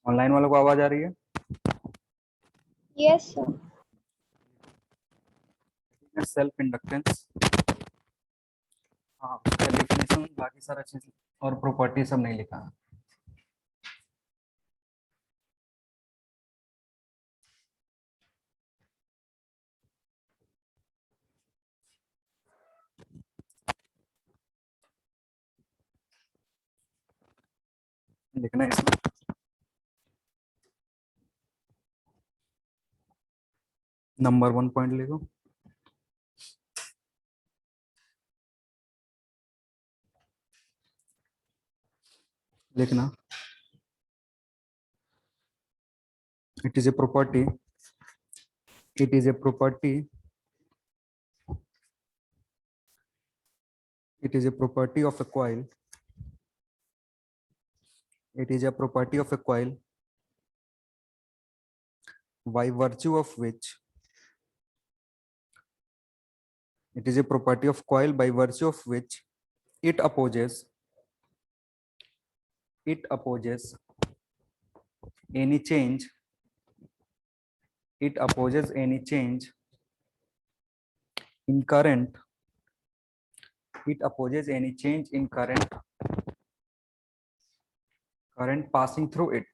Online वालों को आवाज आ रही है? Yes sir. सेल्फ इंडक्टेंस, हाँ उसका डेफिनेशन बाकी सारा चीज और प्रॉपर्टी सब नहीं लिखा है। लिखना है इसमें। नंबर 1 पॉइंट लिखो। लिखना, it is a property, it is a property, it is a property of a coil, it is a property of a coil by virtue of which, it is a property of coil by virtue of which it opposes any change, it opposes any change in current, it opposes any change in current passing through it.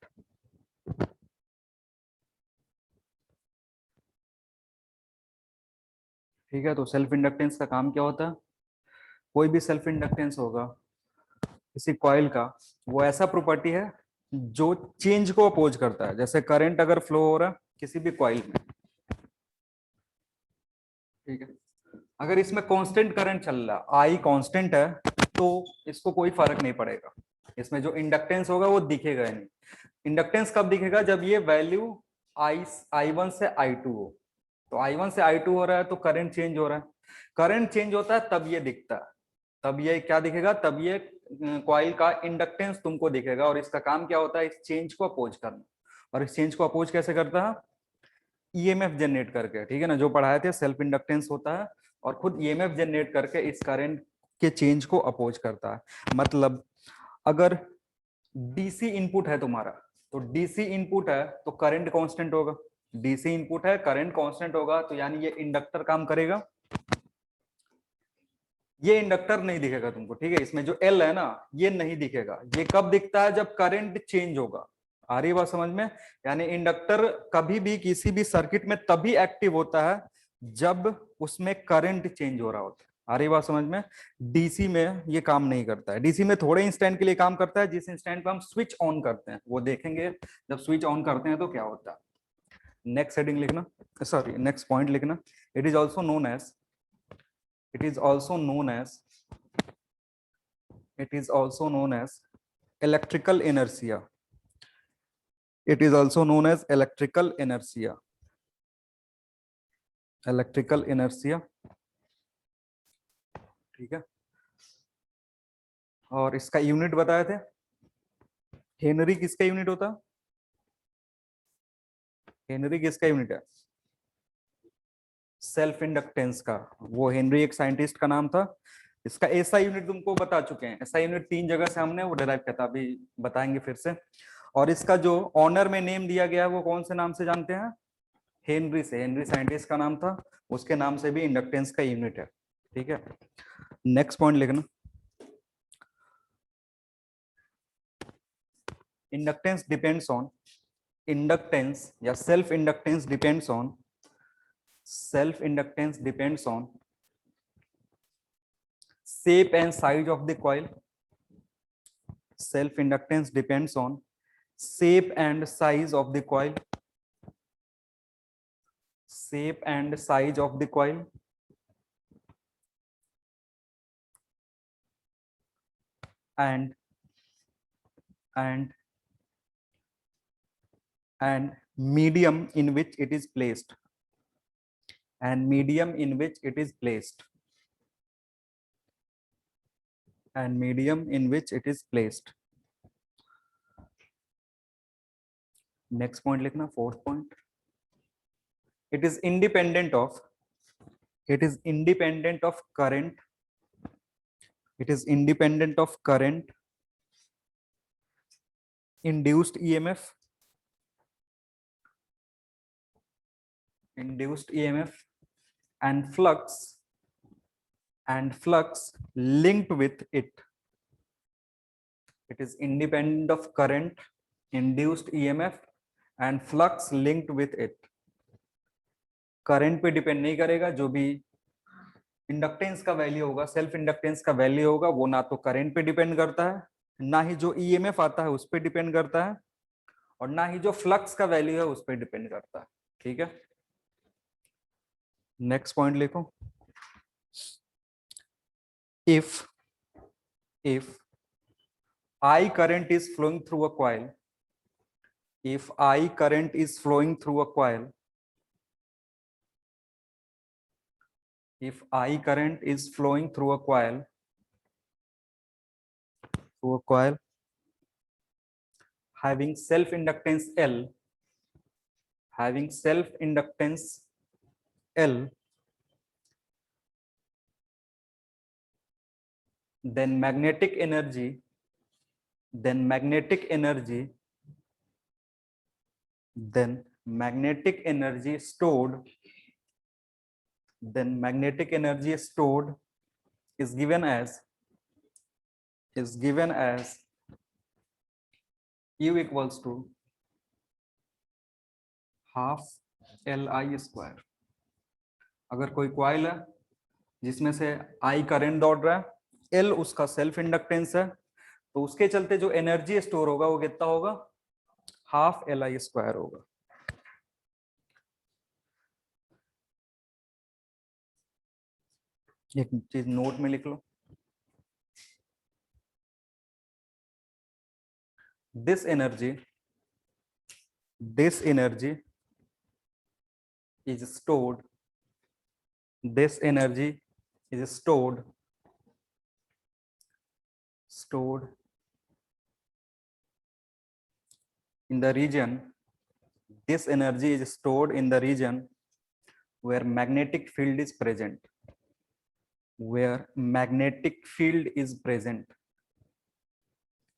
ठीक है, तो self inductance का काम क्या होता है? कोई भी सेल्फ इंडक्टेंस होगा किसी कॉइल का, वो ऐसा प्रॉपर्टी है जो चेंज को अपोज करता है। जैसे करंट अगर फ्लो हो रहा है किसी भी कॉइल में, ठीक है, अगर इसमें कांस्टेंट करंट चल रहा है, आई कांस्टेंट है, तो इसको कोई फर्क नहीं पड़ेगा, इसमें जो इंडक्टेंस होगा वो दिखेगा ही नहीं। इंडक्टेंस कब दिखेगा? जब ये वैल्यू I1 से I2 हो। तो I1 से I2 हो रहा है तो करंट चेंज हो रहा है, करंट चेंज होता है तब ये दिखता है, तब ये क्या दिखेगा? तब ये कॉइल का इंडक्टेंस तुमको दिखेगा। और इसका काम क्या होता है? इस चेंज को अपोज करना। और इस चेंज को अपोज कैसे करता है? ईएमएफ जनरेट करके, ठीक है ना, जो पढ़ाए थे सेल्फ इंडक्टेंस होता है और खुद ईएमएफ जनरेट करके इस करंट के चेंज को अपोज करता है। मतलब अगर डीसी इनपुट है तुम्हारा, तो डीसी इनपुट है तो करंट कांस्टेंट होगा, डीसी इनपुट है करंट कांस्टेंट होगा, तो यानी ये इंडक्टर काम करेगा। ये इंडक्टर नहीं दिखेगा तुमको, ठीक है, इसमें जो एल है ना ये नहीं दिखेगा। ये कब दिखता है? जब करंट चेंज होगा। आ रही बात समझ में? यानी इंडक्टर कभी भी किसी भी सर्किट में तभी एक्टिव होता है जब उसमें करंट चेंज हो रहा होता है। आ रही बात समझ में? डीसी में ये काम नहीं करता है। डीसी में थोड़े इंस्टेंट के लिए काम करता है, जिस इंस्टेंट पे हम स्विच ऑन करते हैं वो देखेंगे, जब स्विच ऑन करते हैं तो क्या होता है। नेक्स्ट हेडिंग लिखना, सॉरी नेक्स्ट पॉइंट लिखना। It is also known as, it is also known as, it is also known as electrical inertia, it is also known as electrical inertia, electrical inertia, ठीक है। और इसका unit बताए थे, Henry किसका unit होता? Henry किसका यूनिट है? सेल्फ इंडक्टेंस का। वो हेनरी एक साइंटिस्ट का नाम था। इसका ऐसा यूनिट तुमको बता चुके हैं, ऐसा यूनिट 3 जगह से हमने वो डिराइव किया था, अभी बताएंगे फिर से। और इसका जो ऑनर में नेम दिया गया है वो कौन से नाम से जानते हैं? हेनरी से, हेनरी साइंटिस्ट का नाम था, उसके नाम से भी इंडक्टेंस का यूनिट है, ठीक है। नेक्स्ट पॉइंट लिखना, इंडक्टेंस डिपेंड्स ऑन, इंडक्टेंस या self inductance depends on, self inductance depends on shape and size of the coil, self inductance depends on shape and size of the coil, shape and size of the coil, and medium in which it is placed, and medium in which it is placed, and medium in which it is placed. Next point लिखना, fourth point. It is independent of, it is independent of current, it is independent of current induced EMF, induced EMF and flux linked with it. It is independent of current, induced EMF and flux linked with it. Current पे depend नहीं करेगा, जो भी inductance का value होगा, self inductance का value होगा, वो ना तो करंट पे डिपेंड करता है, ना ही जो ईएमएफ आता है उस पर डिपेंड करता है, और ना ही जो फ्लक्स का वैल्यू है उस पर डिपेंड करता है। ठीक है, नेक्स्ट पॉइंट लिखो। If I current is flowing through a coil, if I current is flowing through a coil, if I current is flowing through a coil, having self inductance L, then magnetic energy stored is given as U equals to half Li square। अगर कोई coil है जिसमें से I current दौड़ रहा है, L उसका self inductance है, तो उसके चलते जो एनर्जी स्टोर होगा वो कितना होगा, हाफ Li स्क्वायर होगा। एक चीज नोट में लिख लो, this energy is stored in the region, where magnetic field is present,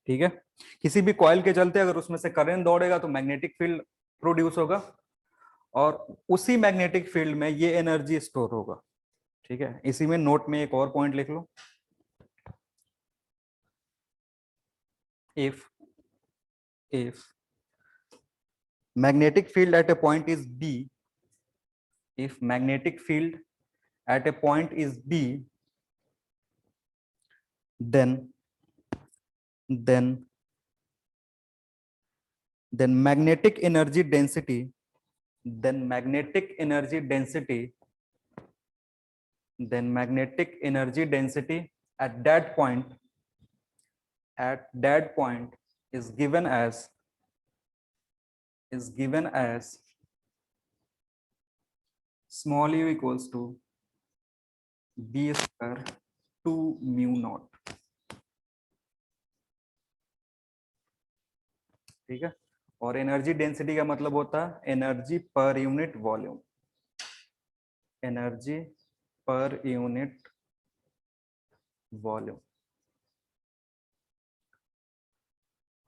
ठीक है। किसी भी कॉइल के चलते अगर उसमें से करंट दौड़ेगा तो मैग्नेटिक फील्ड प्रोड्यूस होगा, और उसी मैग्नेटिक फील्ड में ये एनर्जी स्टोर होगा। ठीक है, इसी में नोट में एक और पॉइंट लिख लो, if magnetic field at a point is B, then magnetic energy density at that point is given as small u equals to B square 2 mu naught। ठीक है, और एनर्जी डेंसिटी का मतलब होता है एनर्जी पर यूनिट वॉल्यूम,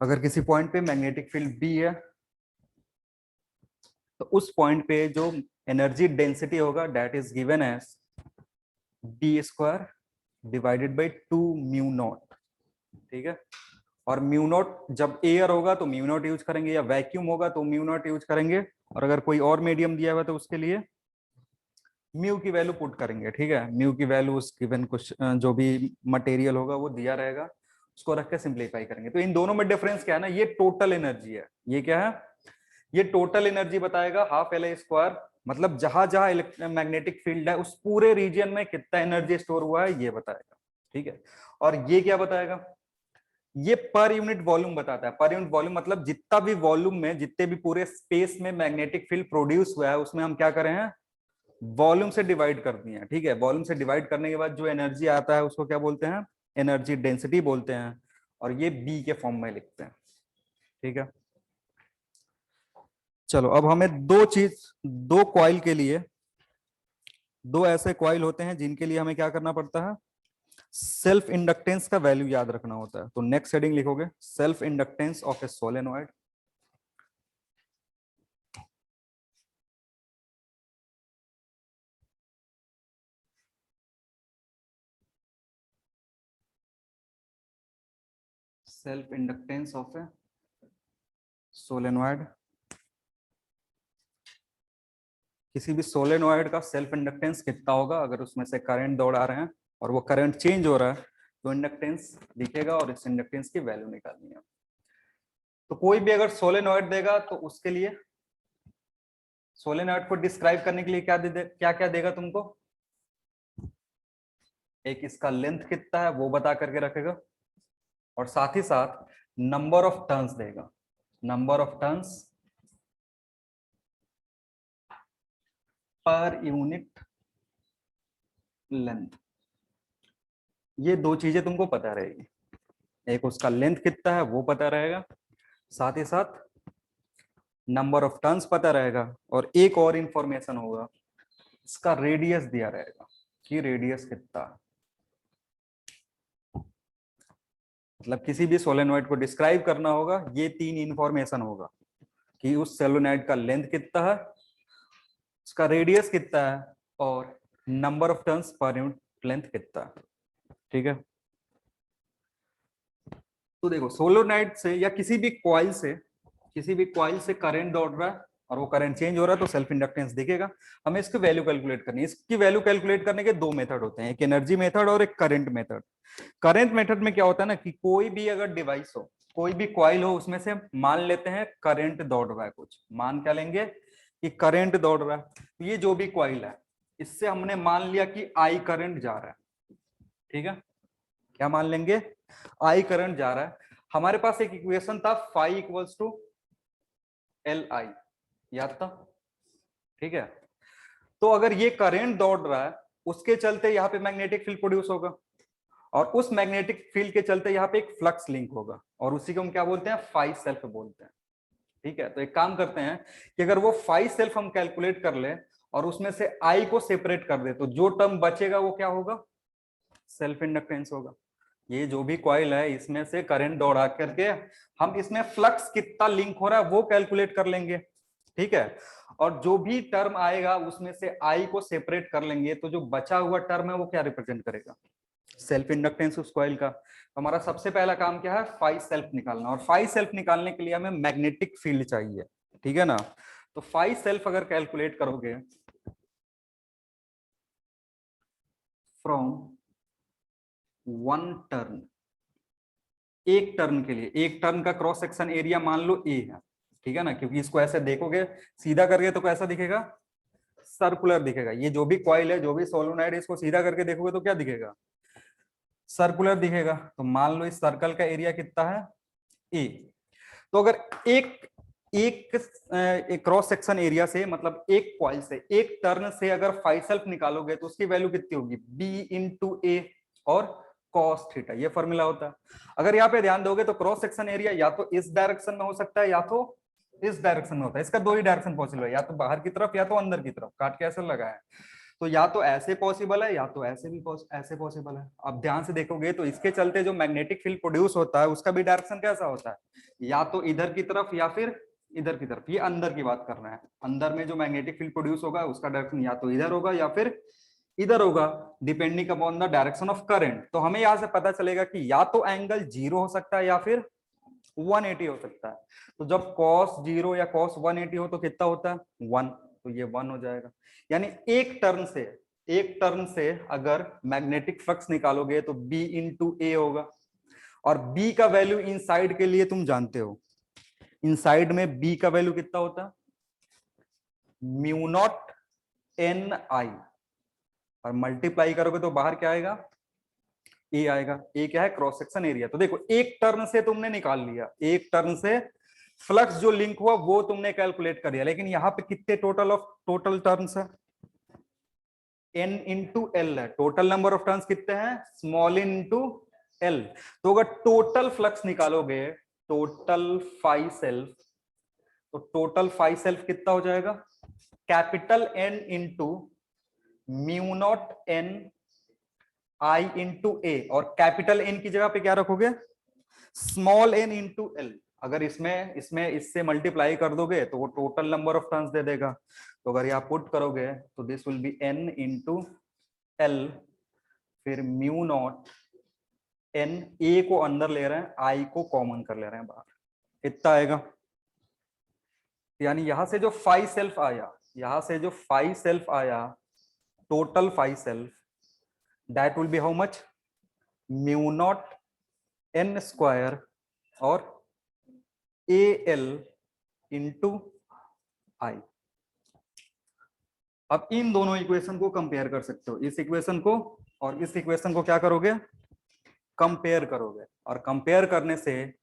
अगर किसी point पे मैग्नेटिक फील्ड बी है तो उस पॉइंट पे जो एनर्जी डेंसिटी होगा that is given as B square divided by 2 mu naught. ठीक है, और म्यू नॉट जब एयर होगा तो म्यू नॉट यूज करेंगे, या वैक्यूम होगा तो म्यू नॉट यूज करेंगे, और अगर कोई और मीडियम दिया हुआ तो उसके लिए म्यू की वैल्यू पुट करेंगे। ठीक है, म्यू की वैल्यू उस गिवन कुछ जो भी मटेरियल होगा वो दिया रहेगा, उसको रख के सिंप्लीफाई करेंगे। तो इन दोनों में डिफरेंस क्या है ना, ये टोटल एनर्जी है, ये क्या है, ये टोटल एनर्जी बताएगा हाफ Li स्क्वायर, मतलब जहां जहां मैग्नेटिक फील्ड है उस पूरे रीजन में कितना एनर्जी स्टोर हुआ है ये बताएगा। ठीक है, और ये क्या बताएगा, ये पर यूनिट वॉल्यूम बताता है। पर यूनिट वॉल्यूम मतलब जितना भी वॉल्यूम में, जितने भी पूरे स्पेस में मैग्नेटिक फील्ड प्रोड्यूस हुआ है उसमें हम क्या करें हैं, वॉल्यूम से डिवाइड कर दिए हैं। ठीक है, वॉल्यूम से डिवाइड करने के बाद जो एनर्जी आता है उसको क्या बोलते हैं, एनर्जी डेंसिटी बोलते हैं, और ये बी के फॉर्म में लिखते हैं। ठीक है, चलो अब हमें दो कॉइल के लिए, दो ऐसे कॉइल होते हैं जिनके लिए हमें क्या करना पड़ता है, सेल्फ इंडक्टेंस का वैल्यू याद रखना होता है। तो नेक्स्ट हेडिंग लिखोगे self inductance of A solenoid. Self inductance of A solenoid, किसी भी सोलेनॉइड का सेल्फ इंडक्टेंस कितना होगा अगर उसमें से करंट दौड़ा रहे हैं और वो करंट चेंज हो रहा है तो इंडक्टेंस दिखेगा और इस इंडक्टेंस की वैल्यू निकालनी है। तो कोई भी अगर सोलेनॉइड देगा तो उसके लिए सोलेनॉइड को डिस्क्राइब करने के लिए क्या क्या देगा तुमको, एक इसका लेंथ कितना है वो बता करके रखेगा और साथ ही साथ नंबर ऑफ टर्न्स देगा, number of turns per unit length. ये दो चीजें तुमको पता रहेगी, एक उसका लेंथ कितना है वो पता रहेगा, साथ ही साथ नंबर ऑफ टर्न्स पता रहेगा और एक और इंफॉर्मेशन होगा, इसका रेडियस दिया रहेगा कि रेडियस कितना है। मतलब किसी भी सोलेनॉइड को डिस्क्राइब करना होगा ये तीन इंफॉर्मेशन होगा कि उस सोलेनॉइड का लेंथ कितना है, उसका रेडियस कितना है और number of turns per unit length कितना है। ठीक है, तो देखो सोलेनॉइड से या किसी भी कॉइल से करंट दौड़ रहा है और वो करंट चेंज हो रहा है तो सेल्फ इंडक्टेंस दिखेगा। हमें इसकी वैल्यू कैलकुलेट करनी है। इसकी वैल्यू कैलकुलेट करने के दो मेथड होते हैं, एक एनर्जी मेथड और एक करंट मेथड। करंट मेथड में क्या होता है ना कि कोई भी अगर डिवाइस हो, कोई भी कॉइल हो, उसमें से मान लेते हैं करंट दौड़ रहा है, कुछ मान क्या लेंगे कि करंट दौड़ रहा है। तो ये जो भी कॉइल है इससे हमने मान लिया कि आई करंट जा रहा है। ठीक है, क्या मान लेंगे, आई करंट जा रहा है। हमारे पास एक इक्वेशन था phi equals to L I, याद था। ठीक है, तो अगर ये करंट दौड़ रहा है उसके चलते यहाँ पे मैग्नेटिक फील्ड प्रोड्यूस होगा और उस मैग्नेटिक फील्ड के चलते यहाँ पे एक फ्लक्स लिंक होगा और उसी को हम क्या बोलते हैं, फाई सेल्फ बोलते हैं। ठीक है, तो एक काम करते हैं कि अगर वो फाई सेल्फ हम कैलकुलेट कर ले और उसमें से आई को सेपरेट कर दे तो जो टर्म बचेगा वो क्या होगा, सेल्फ इंडक्टेंस होगा। ये जो भी कॉइल है इसमें से करंट दौड़ा करके हम इसमें फ्लक्स कितना लिंक हो रहा है वो कैलकुलेट कर लेंगे। ठीक है, और जो भी टर्म आएगा उसमें से आई को सेपरेट कर लेंगे तो जो बचा हुआ टर्म है वो क्या रिप्रेजेंट करेगा, सेल्फ इंडक्टेंस उस कॉइल का। तो हमारा सबसे पहला काम क्या है, फाई सेल्फ निकालना, और फाई सेल्फ निकालने के लिए हमें मैग्नेटिक फील्ड चाहिए। ठीक है ना, तो फाई सेल्फ अगर कैलकुलेट करोगे फ्रॉम वन टर्न, एक टर्न के लिए, एक टर्न का क्रॉस सेक्शन एरिया मान लो ए है। ठीक है ना, क्योंकि इसको ऐसे देखोगे सीधा करके तो कैसा दिखेगा, सर्कुलर दिखेगा। ये जो भी कॉइल है, जो भी सोलेनॉइड है, इसको सीधा करके देखोगे तो क्या दिखेगा, सर्कुलर दिखेगा। तो मान लो इस सर्कल का एरिया कितना है ए। तो अगर एक एक क्रॉस सेक्शन एरिया से, मतलब एक कॉइल से, एक टर्न से अगर फाई सेल्फ निकालोगे तो उसकी वैल्यू कितनी होगी, बी इंटू ए और कॉस थीटा, ये फॉर्मूला होता है। अगर यहाँ पे ध्यान दोगे तो क्रॉस सेक्शन एरिया या तो इस डायरेक्शन में हो सकता है या तो इस डायरेक्शन में होता है। इसका दो ही डायरेक्शन पॉसिबल है, या तो बाहर की तरफ या तो अंदर की तरफ, काट के ऐसे लगा है। तो या तो ऐसे पॉसिबल है या तो ऐसे भी ऐसे पॉसिबल है। अब ध्यान से देखोगे तो इसके चलते जो मैग्नेटिक फील्ड प्रोड्यूस होता है उसका भी डायरेक्शन कैसा होता है, या तो इधर की तरफ या फिर इधर की तरफ। ये अंदर की बात कर रहे हैं, अंदर में जो मैग्नेटिक फील्ड प्रोड्यूस होगा उसका डायरेक्शन या तो इधर होगा या फिर इधर होगा, depending upon the direction of current. तो हमें यहां से पता चलेगा कि या तो एंगल 0 हो सकता है या फिर 180 हो सकता है। तो जब cos 0 या cos 180 हो तो कितना होता है, 1। तो ये 1 हो जाएगा। यानी एक टर्न से अगर मैग्नेटिक फ्लक्स निकालोगे तो B इंटू ए होगा, और B का वैल्यू इनसाइड के लिए तुम जानते हो, इनसाइड में B का वैल्यू कितना होता है, म्यू नॉट एन आई, और मल्टीप्लाई करोगे तो बाहर क्या आएगा, ए आएगा। ए क्या है, क्रॉस सेक्शन एरिया। तो देखो एक टर्न से तुमने निकाल लिया, एक टर्न से फ्लक्स जो लिंक हुआ वो तुमने कैलकुलेट कर लिया, लेकिन यहाँ पे कितने टोटल टर्न्स है, n इंटू एल है। टोटल नंबर ऑफ टर्न्स कितने हैं, स्मॉल n इंटू एल। तो अगर टोटल फ्लक्स निकालोगे, टोटल फाई सेल्फ, तो टोटल फाई सेल्फ कितना हो जाएगा, capital N into mu naught N I into A, और कैपिटल N की जगह पे क्या रखोगे, स्मॉल n इंटू एल। अगर इसमें इसमें इससे मल्टीप्लाई कर दोगे तो वो टोटल नंबर ऑफ टर्न्स दे देगा। तो अगर यहाँ पुट करोगे तो this will be n into L, फिर म्यू नॉट एन, ए को अंदर ले रहे हैं, आई को कॉमन कर ले रहे हैं बाहर, इतना आएगा। यानी यहां से जो 5 सेल्फ आया, यहां से जो 5 सेल्फ आया, total 5 self, that will B how much, mu naught N square और ए एल इंटू आई। अब इन दोनों इक्वेशन को कंपेयर कर सकते हो, इस इक्वेशन को और इस इक्वेशन को क्या करोगे, कंपेयर करोगे, और कंपेयर करने से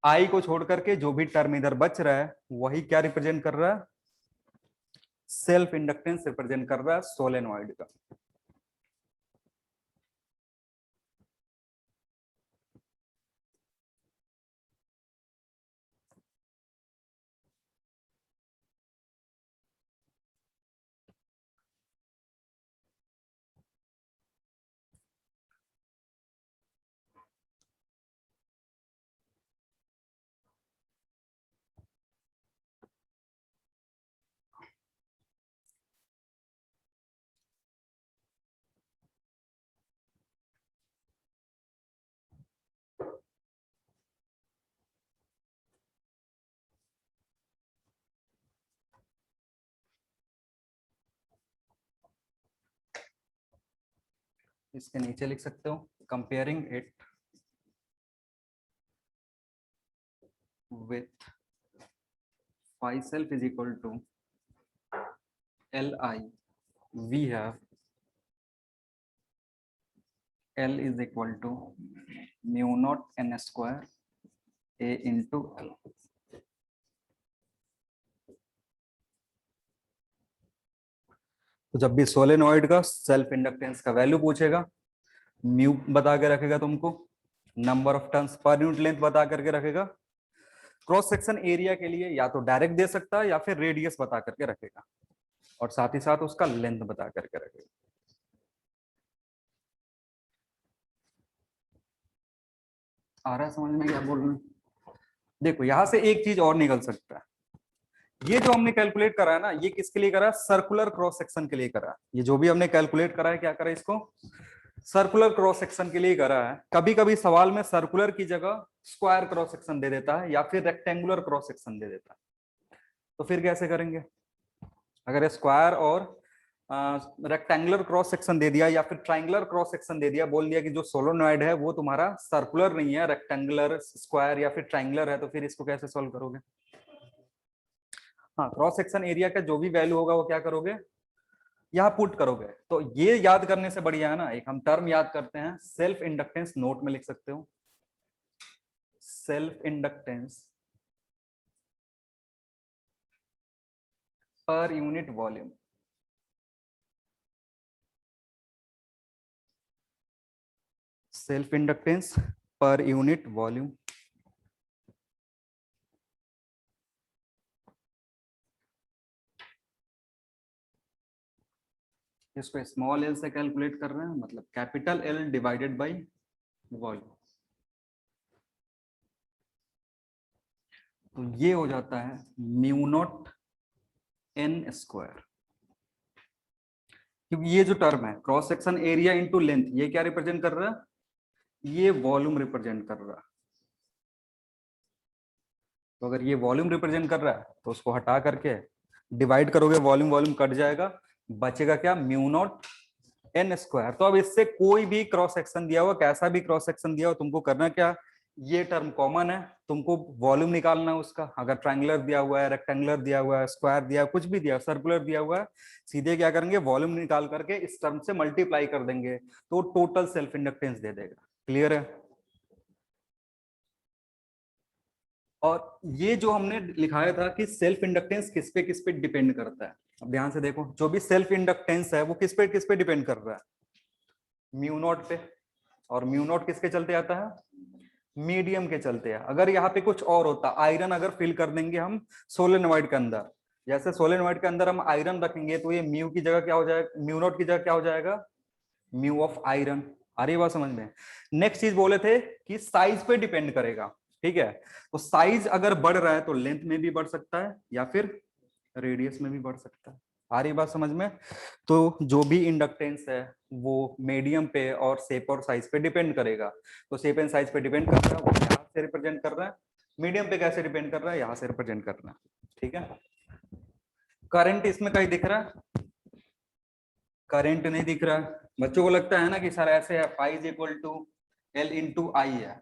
आई को छोड़ करके जो भी टर्म इधर बच रहा है वही क्या रिप्रेजेंट कर रहा है, सेल्फ इंडक्टेंस रिप्रेजेंट कर रहा है सोलेनॉइड का। इसके नीचे लिख सकते हो, comparing it with 5 self is equal to Li, we have L is equal to mu naught n square A into L। तो जब भी सोलेनॉइड का सेल्फ इंडक्टेंस का वैल्यू पूछेगा, म्यू बता के रखेगा तुमको, number of turns per unit length बता करके रखेगा, क्रॉस सेक्शन एरिया के लिए या तो डायरेक्ट दे सकता है या फिर रेडियस बता करके रखेगा, और साथ ही साथ उसका लेंथ बता करके रखेगा। आ रहा है समझ में क्या बोल रहे हैं? देखो यहां से एक चीज और निकल सकता है, ये जो हमने कैलकुलेट करा है ना, ये किसके लिए करा है, सर्कुलर क्रॉस सेक्शन के लिए करा है। ये जो भी हमने कैलकुलेट करा है, क्या करा है, इसको सर्कुलर क्रॉस सेक्शन के लिए करा है। कभी कभी सवाल में सर्कुलर की जगह स्क्वायर क्रॉस सेक्शन दे देता है या फिर रेक्टेंगुलर क्रॉस सेक्शन दे देता है, तो फिर कैसे करेंगे? अगर स्क्वायर और रेक्टेंगुलर क्रॉस सेक्शन दे दिया या फिर ट्राइंगुलर क्रॉस सेक्शन दे दिया, बोल दिया कि जो सोलेनॉइड है वो तुम्हारा सर्कुलर नहीं है, रेक्टेंगुलर, स्क्वायर या फिर ट्राइंगुलर है, तो फिर इसको कैसे सॉल्व करोगे? हाँ, क्रॉस सेक्शन एरिया का जो भी वैल्यू होगा वो क्या करोगे, यहाँ पुट करोगे। तो ये याद करने से बढ़िया है ना, एक हम टर्म याद करते हैं, सेल्फ इंडक्टेंस, नोट में लिख सकते हो, self inductance per unit volume. Self inductance per unit volume. इसको स्मॉल एल से कैलकुलेट कर रहे हैं, मतलब capital L divided by volume. तो ये हो जाता है म्यू नॉट एन स्क्वायर, क्योंकि ये जो टर्म है cross section area into length, ये क्या रिप्रेजेंट कर रहा है, ये वॉल्यूम रिप्रेजेंट कर रहा है। तो अगर ये वॉल्यूम रिप्रेजेंट कर रहा है तो उसको हटा करके डिवाइड करोगे, वॉल्यूम वॉल्यूम कट जाएगा, बचेगा क्या, म्यू नॉट एन स्क्वायर। तो अब इससे कोई भी क्रॉस सेक्शन दिया हुआ, कैसा भी क्रॉस सेक्शन दिया हो, तुमको करना क्या, ये टर्म कॉमन है, तुमको वॉल्यूम निकालना है उसका। अगर ट्रायंगुलर दिया हुआ है, रेक्टेंगुलर दिया हुआ है, स्क्वायर दिया, कुछ भी दिया, सर्कुलर दिया हुआ है, सीधे क्या करेंगे, वॉल्यूम निकाल करके इस टर्म से मल्टीप्लाई कर देंगे, तो टोटल सेल्फ इंडक्टेंस दे देगा। क्लियर है? और ये जो हमने लिखाया था कि सेल्फ इंडक्टेंस किस पे डिपेंड करता है, अब ध्यान से देखो, जो भी सेल्फ इंडक्टेंस है वो किस पे डिपेंड कर रहा है, म्यू नॉट पे। और म्यू नॉट किसके चलते आता है, मीडियम के चलते है। अगर यहाँ पे कुछ और होता, आयरन अगर फिल कर देंगे हम सोलेनोइड के अंदर, जैसे सोलेनोइड के अंदर हम आयरन रखेंगे, तो ये म्यू की जगह क्या हो जाएगा, म्यू नॉट की जगह क्या हो जाएगा, म्यू ऑफ आयरन। आ रही बात समझ में? नेक्स्ट चीज बोले थे कि साइज पे डिपेंड करेगा, ठीक है। तो साइज अगर बढ़ रहा है तो लेंथ में भी बढ़ सकता है या फिर रेडियस में भी बढ़ सकता है। आ रही बात समझ में? तो जो भी इंडक्टेंस है वो मीडियम पे और शेप और साइज पे डिपेंड करेगा। तो शेप एंड साइज पे डिपेंड कर रहा है, वो यहाँ से रिप्रेजेंट कर रहा है। मीडियम पे कैसे डिपेंड कर रहा है, यहाँ से रिप्रेजेंट कर रहा है। ठीक है, करंट इसमें कहीं दिख रहा है? करंट नहीं दिख रहा है। बच्चों को लगता है ना कि सर ऐसे है, phi is equal to L into I है,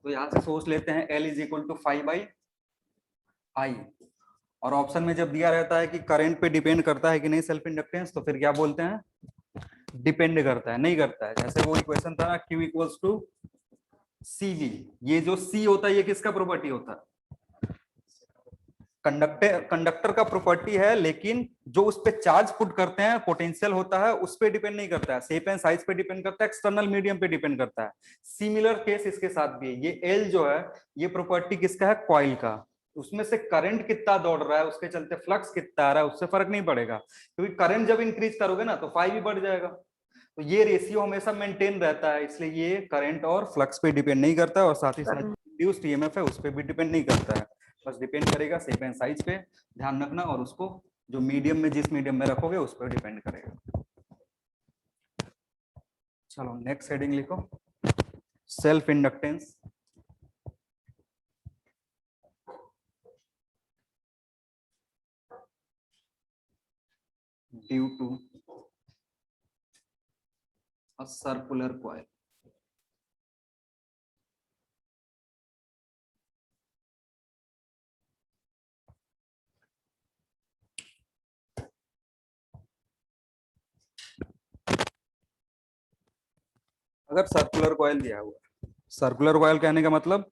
तो यहाँ से सोच लेते हैं L is equal to phi by I. और ऑप्शन में जब दिया रहता है कि करंट पे डिपेंड करता है कि नहीं सेल्फ इंडक्टेंस, तो फिर क्या बोलते हैं? डिपेंड करता है, नहीं करता है। जैसे वो इक्वेशन था ना, Q इक्वल्स टू CV। ये जो C होता है ये किसका प्रॉपर्टी होता है? कंडक्टर का प्रॉपर्टी है, लेकिन जो उस पे चार्ज पुट करते हैं पोटेंशियल होता है, उस पे डिपेंड नहीं करता है। शेप एंड साइज पे डिपेंड करता है, एक्सटर्नल मीडियम पे डिपेंड करता है। सिमिलर केस इसके साथ भी है। ये एल जो है ये प्रॉपर्टी किसका है? कॉइल का। उसमें से करंट कितना दौड़ रहा है, उसके चलते फ्लक्स कितना आ रहा है, उससे फर्क नहीं पड़ेगा, क्योंकि करंट जब इंक्रीज करोगे ना तो फाई भी बढ़ जाएगा। तो ये रेशियो हमेशा मेंटेन रहता है, इसलिए ये करंट और फ्लक्स पे डिपेंड नहीं करता है, और साथ ही साथ इंड्यूस्ड ईएमएफ है उस पर भी डिपेंड नहीं करता है। बस डिपेंड करेगा शेप एंड साइज पे, ध्यान रखना, और उसको जो मीडियम में, जिस मीडियम में रखोगे उस पर डिपेंड करेगा। चलो नेक्स्ट हेडिंग लिखो, self inductance. Due to a circular coil. अगर सर्कुलर कॉइल दिया हुआ है, सर्कुलर कॉइल कहने का मतलब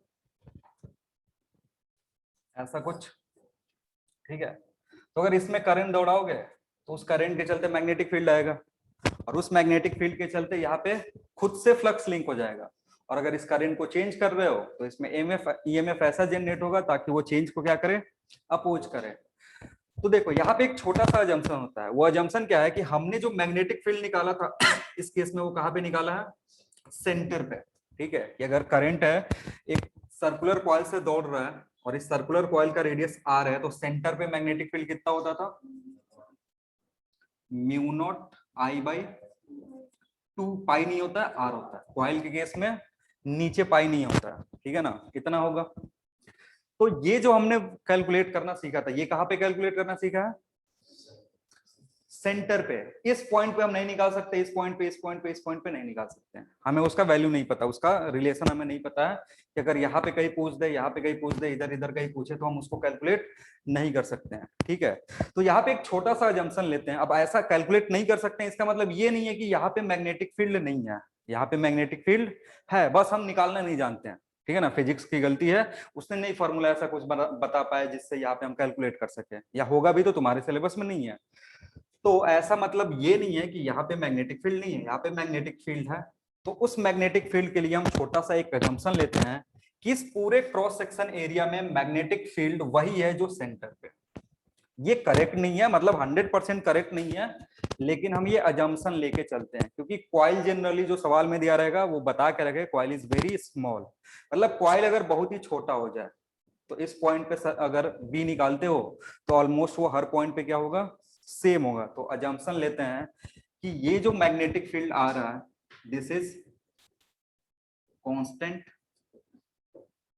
ऐसा कुछ, ठीक है। तो अगर इसमें करंट दौड़ाओगे तो उस करंट के चलते मैग्नेटिक फील्ड आएगा, और उस मैग्नेटिक फील्ड के चलते यहाँ पे खुद से फ्लक्स लिंक हो जाएगा। और अगर इस करंट को चेंज कर रहे हो तो इसमें ईएमएफ ऐसा जनरेट होगा ताकि वो चेंज को क्या करे? अपोज करे। तो देखो यहाँ पे एक छोटा सा अजम्पशन होता है। वो अजम्पशन क्या है कि हमने जो मैग्नेटिक फील्ड निकाला था इस केस में वो कहाँ पे निकाला है? सेंटर पे। ठीक है, कि अगर करंट है एक सर्कुलर कॉइल से दौड़ रहा है और इस सर्कुलर कॉइल का रेडियस आर है, तो सेंटर पे मैग्नेटिक फील्ड कितना होता था? Mu naught I by 2। पाई नहीं होता है, आर होता है। कॉइल के केस में नीचे पाई नहीं होता है, ठीक है ना? कितना होगा? तो ये जो हमने कैलकुलेट करना सीखा था, ये कहाँ पे कैलकुलेट करना सीखा है? सेंटर पे। इस पॉइंट पे हम नहीं निकाल सकते, इस पॉइंट पे, इस पॉइंट पे, इस पॉइंट पे नहीं निकाल सकते हैं। हमें उसका वैल्यू नहीं पता, उसका रिलेशन हमें नहीं पता है कि अगर यहाँ पे कहीं पूछ दे, यहाँ पे कहीं पूछ दे, इधर इधर कहीं पूछे, तो हम उसको कैलकुलेट नहीं कर सकते हैं। ठीक है, तो यहाँ पे एक छोटा सा जंक्शन लेते हैं। अब ऐसा कैलकुलेट नहीं कर सकते हैं इसका मतलब ये नहीं है कि यहाँ पे मैग्नेटिक फील्ड नहीं है। यहाँ पे मैग्नेटिक फील्ड है, बस हम निकालना नहीं जानते हैं। ठीक है ना, फिजिक्स की गलती है, उसने नहीं फॉर्मूला ऐसा कुछ बता पाया जिससे यहाँ पे हम कैलकुलेट कर सके, या होगा भी तो तुम्हारे सिलेबस में नहीं है। तो ऐसा मतलब ये नहीं है कि यहाँ पे मैग्नेटिक फील्ड नहीं है, यहाँ पे मैग्नेटिक फील्ड है। तो उस मैग्नेटिक फील्ड के लिए हम छोटा सा एक असम्पशन लेते हैं कि इस पूरे क्रॉस सेक्शन एरिया में मैग्नेटिक फील्ड वही है जो सेंटर पे। ये करेक्ट नहीं है, मतलब 100% करेक्ट नहीं है, लेकिन हम ये अजम्पशन लेके चलते हैं, क्योंकि कॉइल जनरली जो सवाल में दिया रहेगा वो बता के रखे कॉइल इज वेरी स्मॉल। मतलब कॉइल अगर बहुत ही छोटा हो जाए तो इस पॉइंट पे अगर बी निकालते हो तो ऑलमोस्ट वो हर पॉइंट पे क्या होगा? सेम होगा। तो अजम्पशन लेते हैं कि ये जो मैग्नेटिक फील्ड आ रहा है दिस इज कांस्टेंट।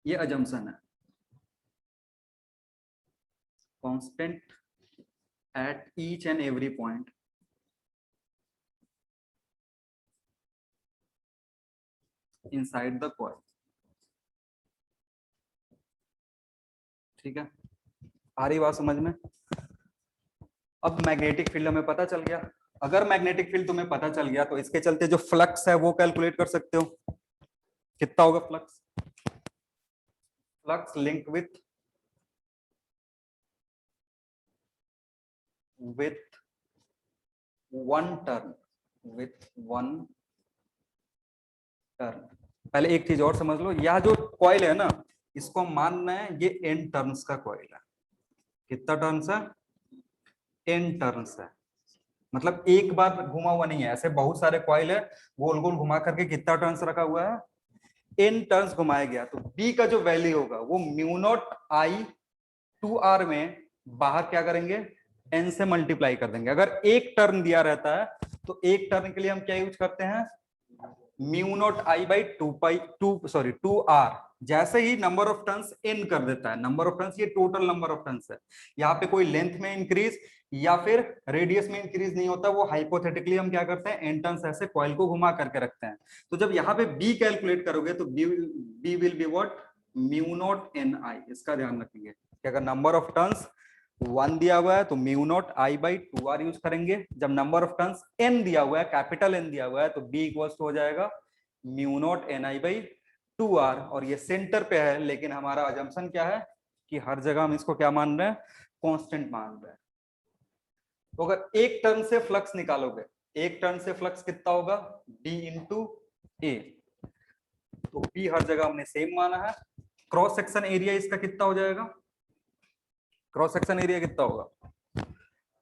ये अजम्पशन है, constant at each and every point inside the coil. ठीक है, आ रही बात समझ में? अब मैग्नेटिक फील्ड हमें पता चल गया। अगर मैग्नेटिक फील्ड तुम्हें पता चल गया तो इसके चलते जो फ्लक्स है वो कैलकुलेट कर सकते हो। कितना होगा flux? Flux linked with one turn, with one turn. पहले एक चीज और समझ लो, यह जो कॉइल है ना इसको मानना है ये एन टर्न्स का कॉइल है। कितना टर्न्स है? एन टर्न्स है। मतलब एक बार घुमा हुआ नहीं है, ऐसे बहुत सारे कॉइल है, गोल गोल घुमा करके कितना टर्न्स रखा हुआ है? एन टर्न्स घुमाया गया। तो बी का जो वैल्यू होगा वो म्यू नॉट आई 2 आर में बाहर क्या करेंगे? n से मल्टीप्लाई कर देंगे। अगर एक टर्न दिया रहता है तो एक टर्न के लिए हम क्या यूज करते हैं, mu naught I by two R. जैसे ही नंबर ऑफ टर्न्स n कर देता है, नंबर ऑफ टर्न्स ये टोटल नंबर ऑफ टर्न्स है, यहाँ पे कोई लेंथ में इंक्रीज या फिर रेडियस में इंक्रीज नहीं होता, वो हाइपोथेटिकली हम क्या करते हैं, n टर्न्स ऐसे कॉइल को घुमा करके रखते हैं। तो जब यहाँ पे b कैलकुलेट करोगे तो b will be what, mu naught N I. इसका ध्यान रखेंगे कि अगर नंबर ऑफ टर्न्स 1 दिया हुआ है तो mu naught I by 2r use करेंगे। जब नंबर ऑफ टर्न्स n दिया हुआ है, कैपिटल N दिया हुआ है, तो b इक्वल्स हो जाएगा mu naught N I by 2r। और ये सेंटर पे है, लेकिन हमारा अजम्पशन क्या है कि हर जगह हम इसको क्या मान रहे हैं, कांस्टेंट मान रहे हैं। तो अगर एक टर्न से फ्लक्स निकालोगे, एक टर्न से फ्लक्स कितना होगा, d इंटू ए। तो b हर जगह हमने सेम माना है। क्रॉस सेक्शन एरिया इसका कितना हो जाएगा, क्रॉस सेक्शन एरिया कितना होगा,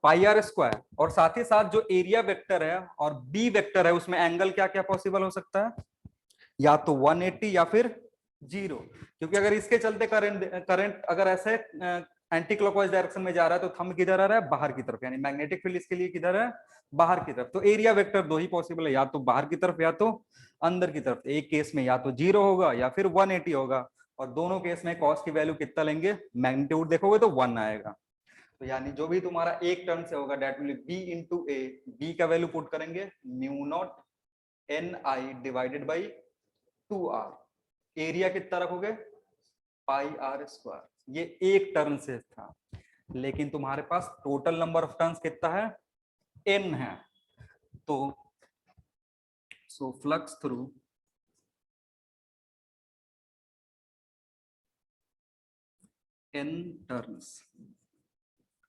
पाई आर स्क्वायर। और साथ ही साथ जो एरिया वेक्टर है और बी वेक्टर है उसमें एंगल क्या क्या पॉसिबल हो सकता है, या तो 180 या फिर 0। क्योंकि अगर इसके चलते करंट अगर ऐसे एंटी क्लॉकवाइज डायरेक्शन में जा रहा है तो थंब किधर आ रहा है, बाहर की तरफ, यानी मैग्नेटिक फील्ड इसके लिए किधर है, बाहर की तरफ। तो एरिया वेक्टर दो ही पॉसिबल है, या तो बाहर की तरफ या तो अंदर की तरफ। एक केस में या तो 0 होगा या फिर 180 होगा, और दोनों केस में कॉस की वैल्यू कितना लेंगे, मैग्नीट्यूड देखोगे तो 1 आएगा। तो यानी जो भी तुम्हारा एक टर्न से होगा that will be into A, B का वैल्यू पुट करेंगे mu naught N I divided by 2r। Area कितना रखोगे, पाई आर स्क्वायर। ये एक टर्न से था, लेकिन तुम्हारे पास टोटल नंबर ऑफ टर्न्स कितना है, n है। तो so flux through n turns,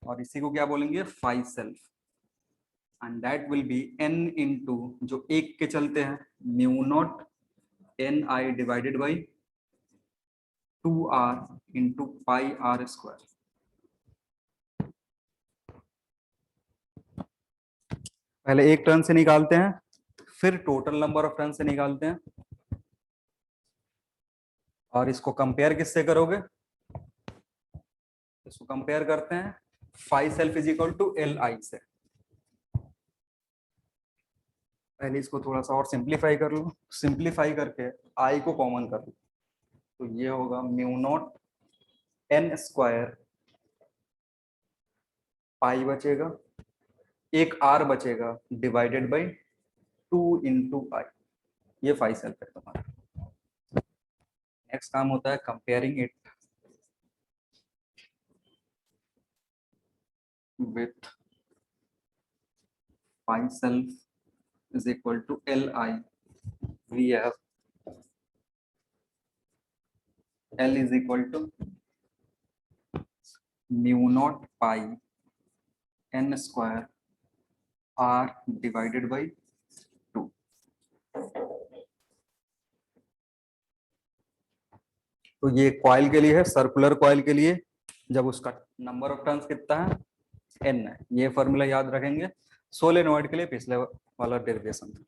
और इसी को क्या बोलेंगे, phi self, and that will be n into जो एक के चलते हैं mu naught N I divided by 2r into pi R square. पहले एक टर्न से निकालते हैं, फिर टोटल नंबर ऑफ टर्न से निकालते हैं, और इसको कंपेयर किससे करोगे, इसको कंपेयर करते हैं phi self is equal to L I से। पहले इसको थोड़ा सा और सिंप्लीफाई कर लो, सिंप्लीफाई करके आई को कॉमन कर लो, तो ये होगा म्यू नॉट एन स्क्वायर, पाई बचेगा, एक आर बचेगा डिवाइडेड बाई 2 इंटू आई। ये फाई सेल्फ है तुम्हारा। नेक्स्ट काम होता है comparing it with phi self is equal to Li. We have L is equal to mu naught pi n square r divided by 2. तो ये कॉइल के लिए है, सर्कुलर कॉइल के लिए जब उसका नंबर ऑफ टर्न्स कितना है, n है। ये फॉर्मूला याद रखेंगे। सोलेनॉइड के लिए पिछले वाला डेरिवेशन था।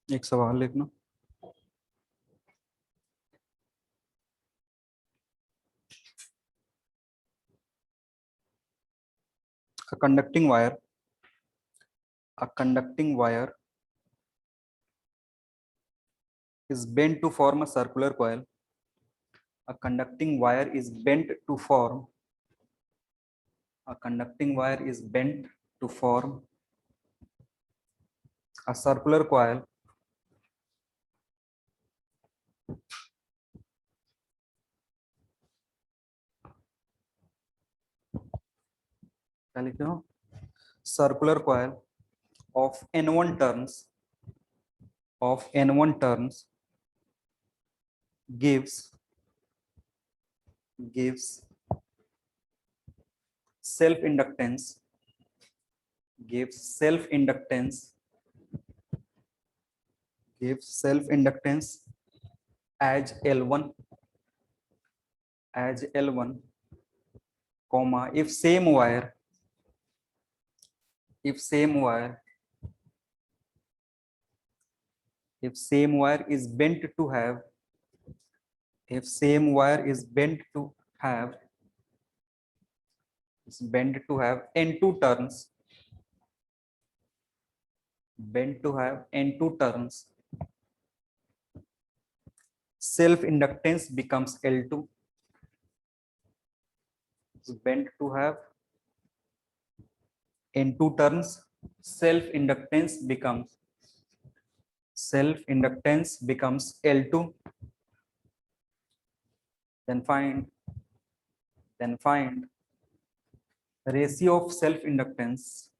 एक सवाल लिखना, a conducting wire is bent to form a circular coil. A conducting wire is bent to form a circular coil क्या लिखते हो, circular coil of n1 turns gives self inductance as L1 comma if same wire is bent to have n2 turns, self inductance becomes L2. It's bent to have n2 turns, self inductance becomes L2. Then find ratio of self inductances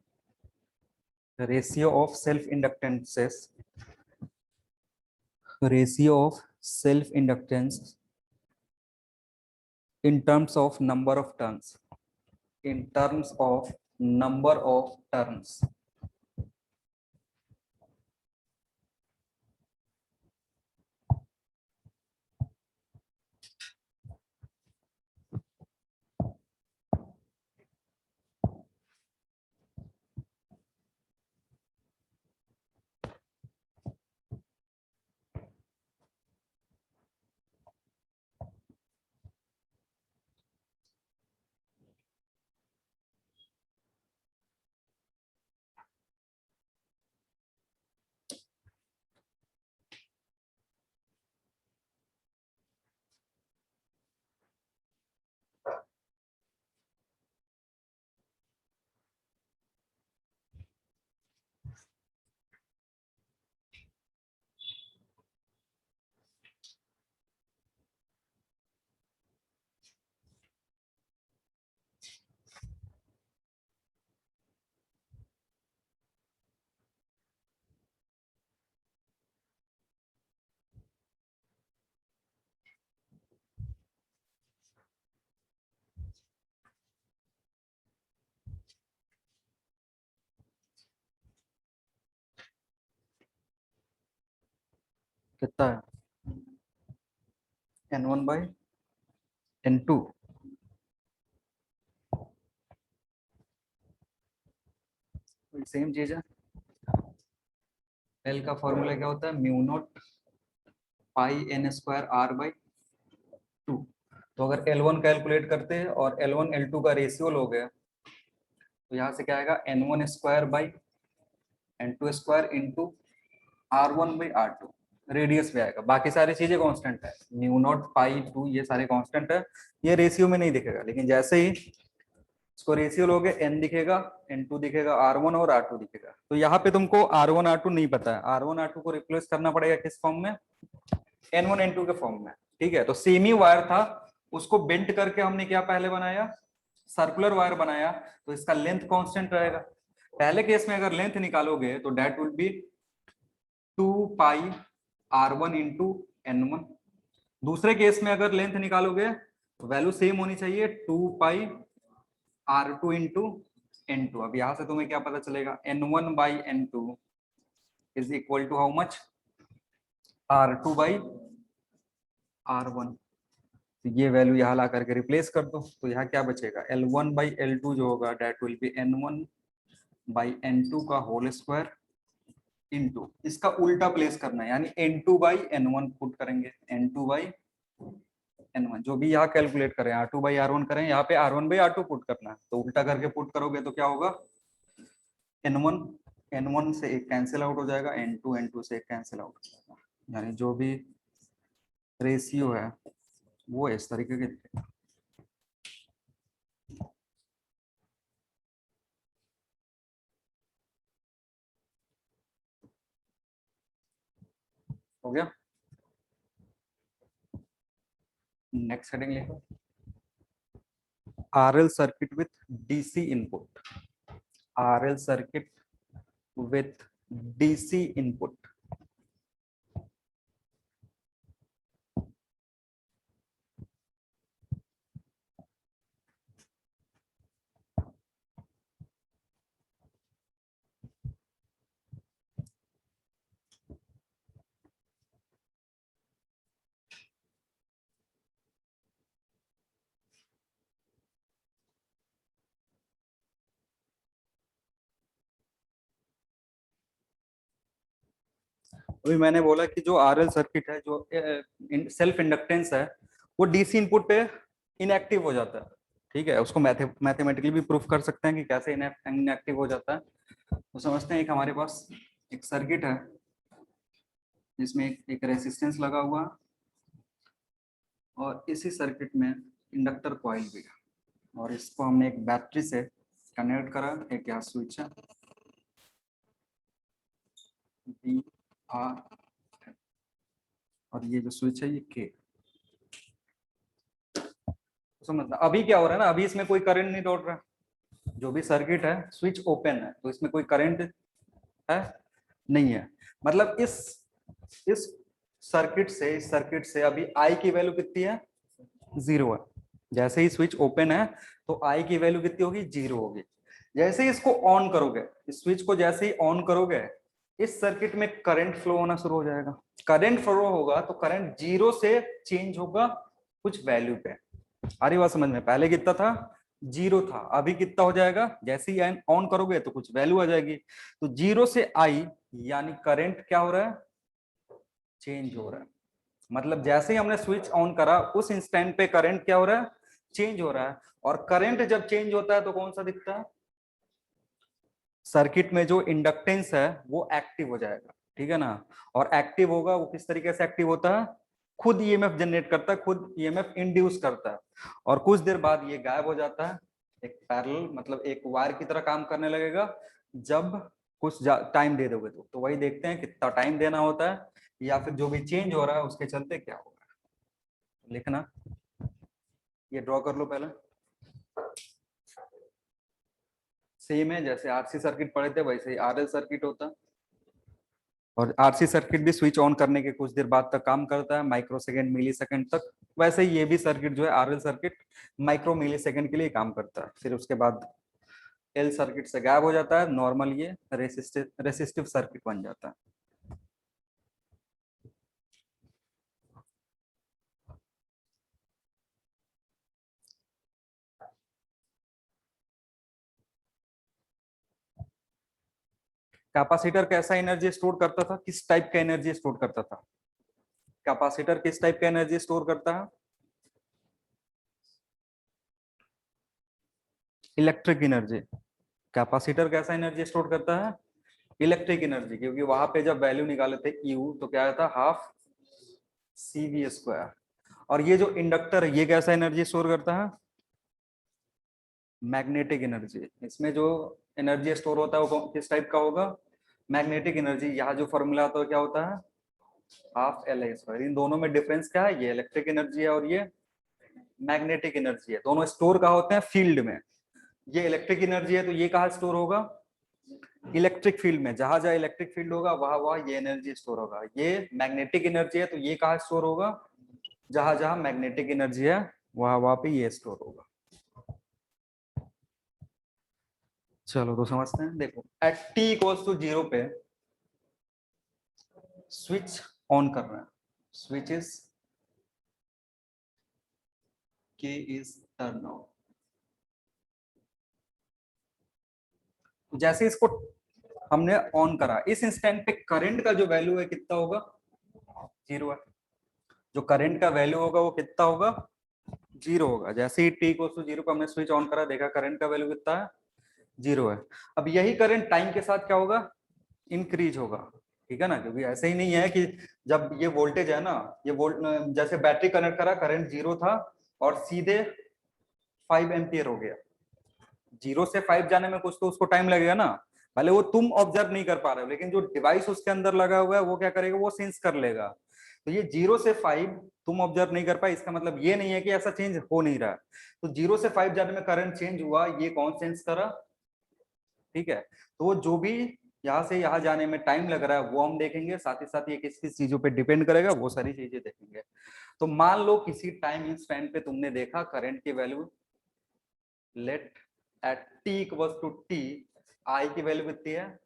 in terms of number of turns. कितना है n1 by n2. Same चीज है. L का formula क्या होता है, mu naught pi N square R by 2. तो अगर L1 कैलकुलेट करते हैं और L1 L2 का रेशियो लोगे तो यहाँ से क्या आएगा n1 square by n2 square into r1 by r2. Radius पे आएगा, बाकी सारी चीजें कांस्टेंट है, म्यू नॉट पाई 2 ये सारे कांस्टेंट है. ये रेशियो में नहीं दिखेगा, लेकिन जैसे ही इसको रेशियो लोगे n दिखेगा, n2 दिखेगा, r1 और r2 दिखेगा. तो यहाँ पे तुमको r1 r2 नहीं पता है, r1 r2 को रिप्लेस करना पड़ेगा किस फॉर्म में, n1 n2 के फॉर्म में. ठीक है, तो सेमी वायर था, उसको बेंट करके हमने क्या पहले बनाया, सर्कुलर वायर बनाया. तो इसका लेंथ कांस्टेंट रहेगा. पहले केस में अगर लेंथ निकालोगे तो that will be 2 pi r1 into n1. दूसरे केस में अगर लेंथ निकालोगे तो वैल्यू सेम होनी चाहिए 2 पाई r2 इंटू n2. अब यहां से तुम्हें क्या पता चलेगा, n1 by n2 is equal to how much, r2 by r1. तो ये वैल्यू यहाँ ला करके रिप्लेस कर दो. तो यहाँ क्या बचेगा, L1 बाई L2 जो होगा that will B n1 by n2 का होल स्क्वायर इंटू इसका उल्टा प्लेस करना है, यानी n2 बाई n1 पुट करेंगे, n2 बाई n1 जो भी यहाँ कैलकुलेट करें, r2 बाई r1 करें, यहाँ पे r1 बाई r2 पुट करना है. तो उल्टा करके पुट करोगे तो क्या होगा, n1 से एक कैंसिल आउट हो जाएगा, n2 से एक कैंसिल आउट हो जाएगा, यानी जो भी रेशियो है वो इस तरीके के. हो गया. नेक्स्ट हेडिंग लिखो, RL circuit with DC input. RL circuit with DC input. अभी मैंने बोला कि जो आरएल सर्किट है, जो सेल्फ इंडक्टेंस है, वो डीसी इनपुट पे इनएक्टिव हो जाता है। ठीक है, उसको मैथमेटिकली भी प्रूफ कर सकते हैं कि कैसे इनएक्टिव हो जाता है। तो समझते हैं, एक हमारे पास एक सर्किट है जिसमें एक रेसिस्टेंस लगा हुआ, और इसी सर्किट में इंडक्टर कॉइल भी है, और इसको हमने एक बैटरी से कनेक्ट करा। एक यहाँ स्विच है बी आर, और ये जो स्विच है ये के। समझना अभी क्या हो रहा है ना, अभी इसमें कोई करंट नहीं दौड़ रहा। जो भी सर्किट है, स्विच ओपन है, तो इसमें कोई करंट है नहीं है। मतलब इस सर्किट से अभी आई की वैल्यू कितनी है, 0 है। जैसे ही स्विच ओपन है तो आई की वैल्यू कितनी होगी, 0 होगी। जैसे ही इसको ऑन करोगे, इस स्विच को जैसे ही ऑन करोगे, इस सर्किट में करंट फ्लो होना शुरू हो जाएगा। करंट फ्लो होगा तो करंट 0 से चेंज होगा कुछ वैल्यू पे। आ रही बात समझ में? पहले कितना था, 0 था, अभी कितना हो जाएगा, जैसे ही ऑन करोगे तो कुछ वैल्यू आ जाएगी। तो 0 से आई यानी करंट क्या हो रहा है, चेंज हो रहा है। मतलब जैसे ही हमने स्विच ऑन करा उस इंस्टेंट पे करंट क्या हो रहा है, चेंज हो रहा है। और करंट जब चेंज होता है तो कौन सा दिखता है, सर्किट में जो इंडक्टेंस है वो एक्टिव हो जाएगा। ठीक है ना। और एक्टिव होगा, वो किस तरीके से एक्टिव होता है, खुद ईएमएफ जनरेट करता है, खुद ईएमएफ इंड्यूस करता है, और कुछ देर बाद ये गायब हो जाता है। एक पैरेलल मतलब एक वायर की तरह काम करने लगेगा जब कुछ टाइम दे दोगे तो वही देखते हैं कितना टाइम देना होता है, या फिर जो भी चेंज हो रहा है उसके चलते क्या होगा। लिखना, ये ड्रॉ कर लो पहले। सेम है जैसे आरसी सर्किट पढ़े थे वैसे ही आरएल सर्किट होता है। और आरसी सर्किट भी स्विच ऑन करने के कुछ देर बाद तक काम करता है, माइक्रो सेकेंड मिली सेकेंड तक। वैसे ही ये भी सर्किट जो है आरएल सर्किट माइक्रो मिली सेकेंड के लिए काम करता है। फिर उसके बाद एल सर्किट से गायब हो जाता है, नॉर्मल ये रेसिस्टिव सर्किट बन जाता है। कैपेसिटर कैसा एनर्जी स्टोर करता था, किस टाइप का एनर्जी स्टोर करता था, कैपेसिटर किस टाइप का एनर्जी स्टोर करता है, इलेक्ट्रिक एनर्जी। कैपेसिटर कैसा एनर्जी स्टोर करता है, इलेक्ट्रिक एनर्जी, क्योंकि वहां पे जब वैल्यू निकाले थे यू तो क्या आया था, हाफ CV स्क्वायर। और ये जो इंडक्टर है ये कैसा एनर्जी स्टोर करता है, मैग्नेटिक एनर्जी। इसमें जो एनर्जी स्टोर होता है वो किस टाइप का होगा, मैग्नेटिक एनर्जी। यहाँ जो फॉर्मूला आता है क्या होता है, हाफ LI²। इन दोनों में डिफरेंस क्या है, ये इलेक्ट्रिक एनर्जी है और ये मैग्नेटिक एनर्जी है। दोनों स्टोर कहाँ होते हैं, फील्ड में। ये इलेक्ट्रिक एनर्जी है तो ये कहाँ स्टोर होगा, इलेक्ट्रिक फील्ड में। जहां जहां इलेक्ट्रिक फील्ड होगा वहां वहां ये एनर्जी स्टोर होगा। ये मैग्नेटिक एनर्जी है तो ये कहाँ स्टोर होगा, जहां जहां मैग्नेटिक एनर्जी है वहां वहां पे ये स्टोर होगा। चलो तो समझते हैं। देखो एट t=0 पे स्विच ऑन कर रहे हैं, स्विच इज के इज टर्न ऑन। जैसे इसको हमने ऑन करा, इस इंस्टेंट पे करंट का जो वैल्यू है कितना होगा, 0 है। जो करंट का वैल्यू होगा वो कितना होगा, 0 होगा। जैसे ही t=0 पे हमने स्विच ऑन करा, देखा करंट का वैल्यू कितना है, 0 है। अब यही करंट टाइम के साथ क्या होगा, इंक्रीज होगा। ठीक है ना, क्योंकि ऐसे ही नहीं है कि जब ये वोल्टेज है ना, ये वोल्ट जैसे बैटरी कनेक्ट करा, करंट 0 था और सीधे 5 एम्पियर हो गया। 0 से 5 जाने में कुछ तो उसको टाइम लगेगा ना, भले वो तुम ऑब्जर्व नहीं कर पा रहे हो, लेकिन जो डिवाइस उसके अंदर लगा हुआ है वो क्या करेगा, वो सेंस कर लेगा। तो ये 0 से 5 तुम ऑब्जर्व नहीं कर पाए, इसका मतलब ये नहीं है कि ऐसा चेंज हो नहीं रहा। तो 0 से 5 जाने में करंट चेंज हुआ, ये कौन सेंस करा। ठीक है, तो वो जो भी यहाँ से यहाँ जाने में टाइम लग रहा है वो हम देखेंगे, साथ ही साथ ये किस किस चीजों पे डिपेंड करेगा वो सारी चीजें देखेंगे। तो मान लो किसी टाइम इंस्टेंट पे तुमने देखा करंट की वैल्यू, लेट एट t=t, आई की वैल्यू कितनी है,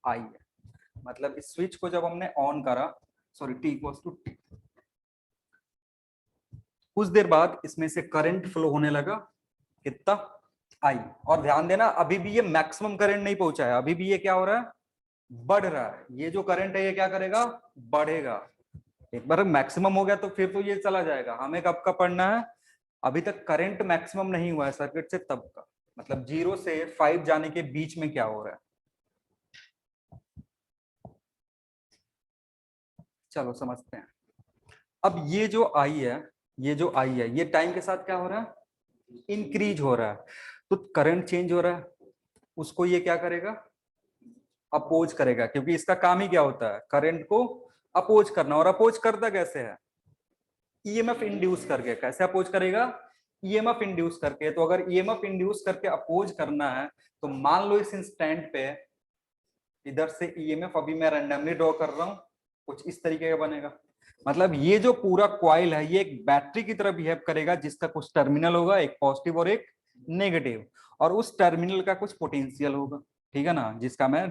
आई है। मतलब इस स्विच को जब हमने ऑन करा, सॉरी t=t, कुछ देर बाद इसमें से करंट फ्लो होने लगा, कितना, आई। और ध्यान देना अभी भी ये मैक्सिमम करंट नहीं पहुंचा है, अभी भी ये क्या हो रहा है, बढ़ रहा है, ये जो करंट है ये क्या करेगा, बढ़ेगा। एक बार मैक्सिमम हो गया तो फिर तो ये चला जाएगा। हमें कब का पढ़ना है, अभी तक करंट मैक्सिमम नहीं हुआ है सर्किट से तब का, मतलब 0 से 5 जाने के बीच में क्या हो रहा है। चलो समझते हैं। अब ये जो आई है, ये जो आई है, ये टाइम के साथ क्या हो रहा है, इंक्रीज हो रहा है। तो करंट चेंज हो रहा है, उसको ये क्या करेगा, अपोज करेगा, क्योंकि इसका काम ही क्या होता है, करंट को अपोज करना। और अपोज करता कैसे है, ईएमएफ इंड्यूस करके। कैसे अपोज करेगा, ईएमएफ इंड्यूस करके। तो अगर ईएमएफ इंड्यूस करके अपोज करना है तो मान लो इस इंस्टेंट पे इधर से ईएमएफ, अभी मैं रैंडमली ड्रॉ कर रहा हूं, कुछ इस तरीके का बनेगा। मतलब ये जो पूरा कॉइल है ये एक बैटरी की तरह बिहेव करेगा, जिसका कुछ टर्मिनल होगा, एक पॉजिटिव और एक नेगेटिव, और उस टर्मिनल का कुछ पोटेंशियल होगा, ठीक है ना, जिसका मैं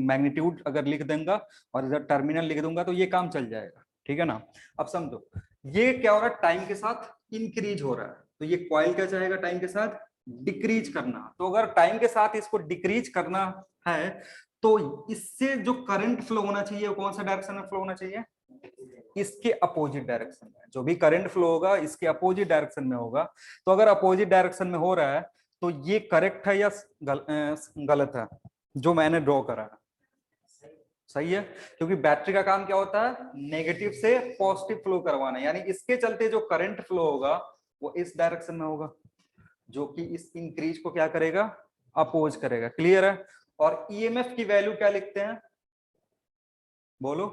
मैग्नीट्यूड अगर लिख दूंगा और इधर टर्मिनल लिख दूंगा तो ये काम चल जाएगा, ठीक है ना। अब समझो ये क्या हो रहा है, टाइम के साथ इंक्रीज हो रहा है, तो ये कॉइल क्या चाहेगा, टाइम के साथ डिक्रीज करना। तो अगर टाइम के साथ इसको डिक्रीज करना है तो इससे जो करंट फ्लो होना चाहिए वो कौन सा डायरेक्शन में फ्लो होना चाहिए, इसके अपोजिट डायरेक्शन में। जो भी करंट फ्लो होगा इसके अपोजिट डायरेक्शन में होगा। तो अगर अपोजिट डायरेक्शन में हो रहा है तो ये करेक्ट है या गलत है, जो मैंने ड्रॉ करा है, सही है। क्योंकि बैटरी का काम क्या होता है, नेगेटिव से पॉजिटिव फ्लो करवाना, यानी इसके चलते जो करंट फ्लो होगा वो इस डायरेक्शन में होगा, जो कि इस इंक्रीज को क्या करेगा, अपोज करेगा। क्लियर है। और ईएमएफ की वैल्यू क्या लिखते हैं, बोलो,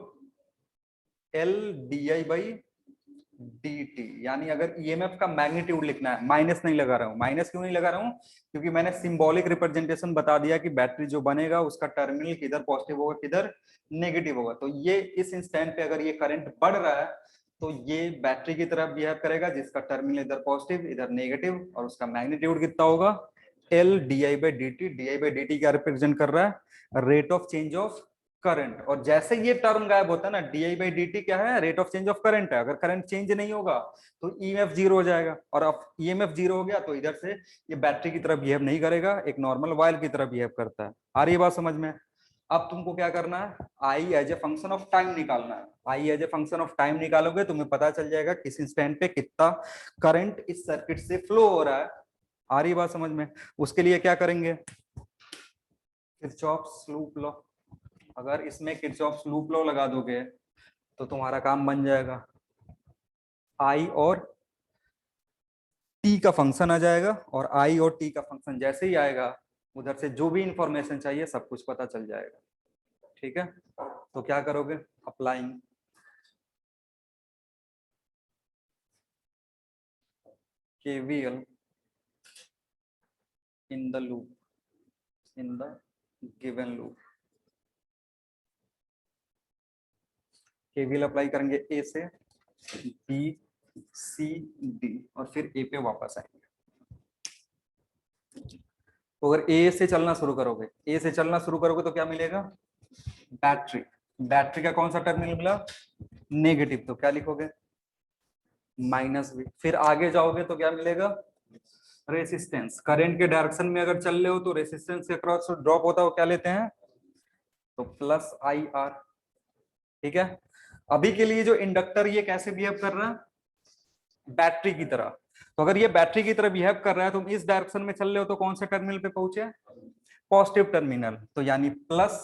L D I by D T. यानी अगर ईएमएफ का मैग्नीट्यूड लिखना है, माइनस नहीं लगा रहा हूं। माइनस क्यों नहीं लगा रहा हूं, क्योंकि मैंने सिंबॉलिक रिप्रेजेंटेशन बता दिया कि बैटरी जो बनेगा उसका टर्मिनल किधर पॉजिटिव होगा किधर नेगेटिव होगा। तो ये इस इंस्टेंट पे अगर ये करंट बढ़ रहा है तो ये बैटरी की तरफ बिहेव करेगा, जिसका टर्मिनल इधर पॉजिटिव इधर नेगेटिव, और उसका मैग्नीट्यूड कितना होगा, L D I by D T. D I by D T क्या रिप्रेजेंट कर रहा है, rate of change of current. और जैसे ये टर्म गायब होता है ना, D I by D T क्या है, rate of change of current है। अगर करंट चेंज नहीं होगा तो ईएमएफ जीरो हो जाएगा, और अब ईएमएफ जीरो हो गया तो इधर से ये बैटरी की तरह बिहेव नहीं करेगा, एक नॉर्मल वायर की तरह बिहेव करता है। आ रही है बात समझ में। अब तुमको क्या करना है, I as a function of time निकालना है। I as a function of time निकालोगे तुम्हें पता चल जाएगा किस इंस्टेंट पे कितना करंट इस सर्किट से फ्लो हो रहा है। आ रही बात समझ में। उसके लिए क्या करेंगे, किरचॉफ्स लूप लॉ। अगर इसमें किरचॉफ्स लूप लॉ लगा दोगे तो तुम्हारा काम बन जाएगा। आई और टी का फंक्शन आ जाएगा, और आई और टी का फंक्शन जैसे ही आएगा उधर से जो भी इंफॉर्मेशन चाहिए सब कुछ पता चल जाएगा, ठीक है। तो क्या करोगे, applying KVL in the loop, in the given loop. KVL apply करेंगे ए से बी सी डी और फिर ए पे वापस आएंगे। तो अगर ए से चलना शुरू करोगे, ए से चलना शुरू करोगे तो क्या मिलेगा, बैटरी। बैटरी का कौन सा टर्मिनल मिला, नेगेटिव, तो क्या लिखोगे, माइनस भी। फिर आगे जाओगे तो क्या मिलेगा, रेसिस्टेंस। करंट के डायरेक्शन में अगर चल रहे हो तो रेसिस्टेंस के क्रॉस ड्रॉप होता है, वो क्या लेते हैं, तो प्लस आई आर, ठीक है। अभी के लिए जो इंडक्टर ये कैसे बिहेव कर रहा है, बैटरी की तरह। तो अगर ये बैटरी की तरह बिहेव कर रहा है, तुम इस डायरेक्शन में चल रहे हो तो कौन से टर्मिनल पे पहुंचे, पॉजिटिव टर्मिनल, तो यानी प्लस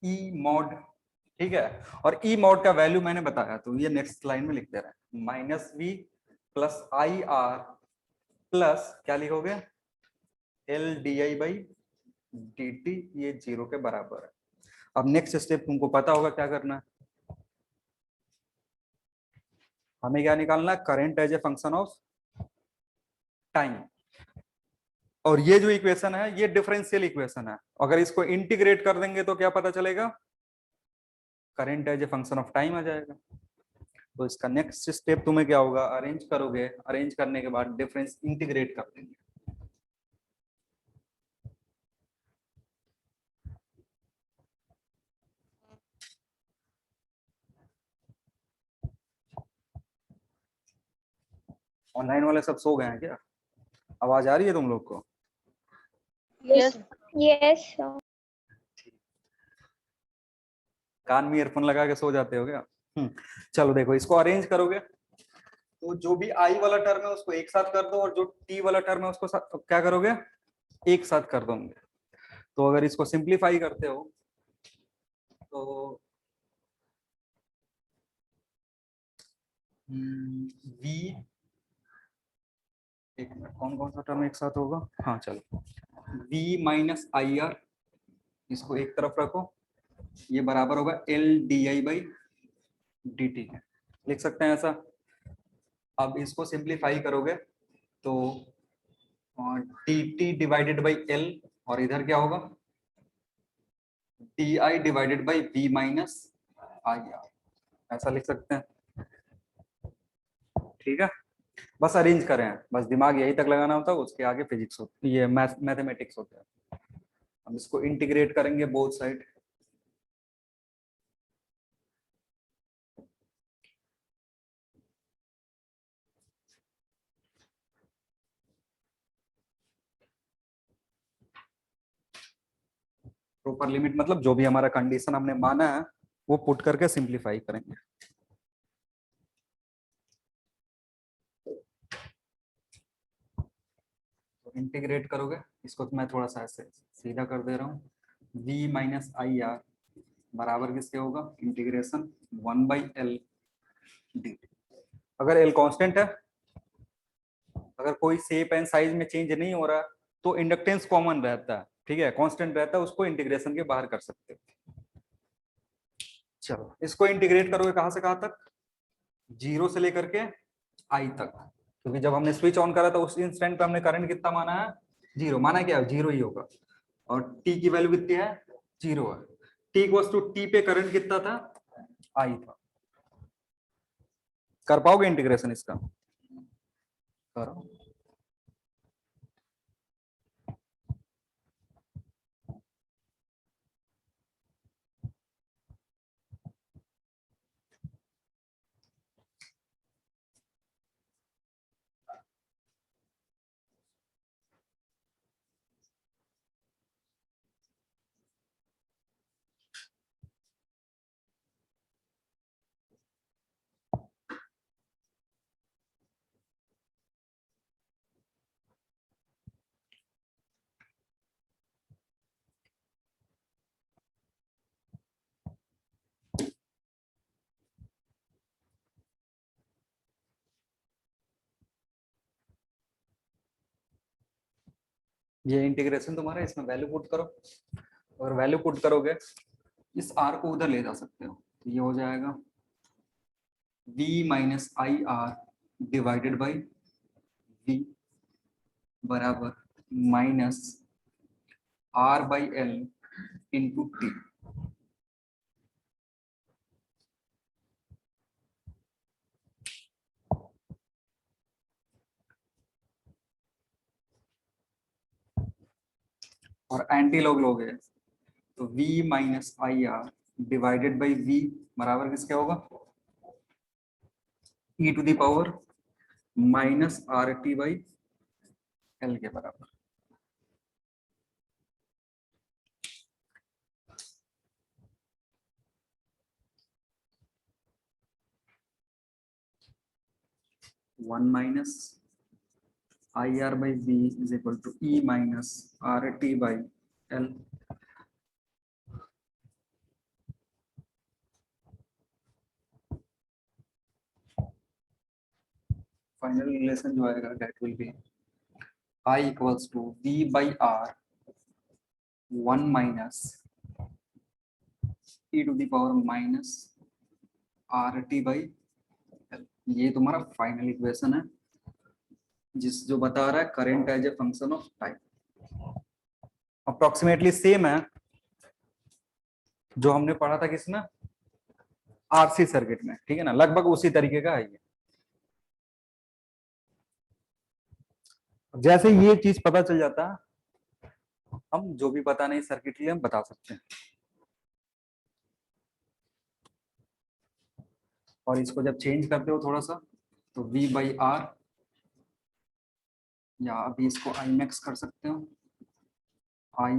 ई मॉड, ठीक है। और ई मॉड का वैल्यू मैंने बताया, तो ये नेक्स्ट लाइन में लिख दे रहा है, minus V plus I R plus क्या लिखोगे, L D I by D T, ये जीरो के बराबर है। अब नेक्स्ट स्टेप तुमको पता होगा क्या करना है, हमें क्या निकालना है, current as a function of time. और ये जो इक्वेशन है ये डिफरेंशियल इक्वेशन है, अगर इसको इंटीग्रेट कर देंगे तो क्या पता चलेगा, current as a function of time आ जाएगा। तो इसका नेक्स्ट स्टेप तुम्हें क्या होगा, अरेंज करोगे, अरेंज करने के बाद डिफरेंस इंटीग्रेट कर देंगे। ऑनलाइन वाले सब सो गए हैं क्या, आवाज आ रही है तुम लोग को, यस यस। कान में ईयरफोन लगा के सो जाते हो क्या? चलो देखो, इसको अरेंज करोगे तो जो भी आई वाला टर्म है उसको एक साथ कर दो, और जो टी वाला टर्म है उसको क्या करोगे, एक साथ कर दोगे। तो अगर इसको सिंप्लीफाई करते हो तो वी, एक मिनट, कौन कौन सा टर्म एक साथ होगा, हाँ चलो, v माइनस आई आर, इसको एक तरफ रखो, ये बराबर होगा L D I by D T, लिख सकते हैं ऐसा। अब इसको सिंप्लीफाई करोगे तो D T divided by L, और इधर क्या होगा, D I divided by V minus I R, ऐसा लिख सकते हैं। ठीक है, बस अरेंज करें, बस दिमाग यही तक लगाना होता है, उसके आगे फिजिक्स होती है, ये मैथमेटिक्स होता है। अब इसको इंटीग्रेट करेंगे बोथ साइड। प्रॉपर लिमिट मतलब जो भी हमारा कंडीशन हमने माना है वो पुट करके सिंप्लीफाई करेंगे। तो इंटीग्रेट करोगे इसको, तो मैं थोड़ा सा ऐसे सीधा कर दे रहा हूँ, v माइनस आई आर बराबर किसके होगा, इंटीग्रेशन 1/l dt। अगर l कांस्टेंट है, अगर कोई शेप एंड साइज में चेंज नहीं हो रहा तो इंडक्टेंस कॉमन रहता है, ठीक है, कांस्टेंट रहता है, उसको इंटीग्रेशन के बाहर कर सकते हो। चलो इसको इंटीग्रेट करोगे कहां से कहां तक, जीरो से लेकर के आई तक, क्योंकि जब हमने स्विच ऑन करा था उस इंस्टेंट पे हमने करंट कितना माना है, जीरो माना है, क्या जीरो ही होगा, और टी की वैल्यू कितनी है, जीरो है। टी इक्वल्स टू टी पे करंट कितना था, आई था। कर पाओगे इंटीग्रेशन इसका, करो। ये इंटीग्रेशन तुम्हारा, इसमें वैल्यू पुट करो, अगर वैल्यू पुट करोगे इस आर को उधर ले जा सकते हो, तो ये हो जाएगा v minus I R divided by v बराबर minus R by L into T. और एंटी लॉग लोगे तो v minus I R divided by v बराबर किसके होगा, e to the power minus R T by L के बराबर। One minus I R by V is equal to E minus R T by L. Final relation जो आएगा that will be I equals to V by are one minus E to the power minus R T by L. ये तुम्हारा final equation है जिस जो बता रहा है current as a function of time. Approximately same है जो हमने पढ़ा था किसमें, आरसी सर्किट में, ठीक है ना, लगभग उसी तरीके का है ये। जैसे ये चीज पता चल जाता है, हम जो भी पता नहीं सर्किट लिए हम बता सकते हैं। और इसको जब चेंज करते हो थोड़ा सा तो v बाई आर, या अभी इसको आई मैक्स कर सकते हो, आई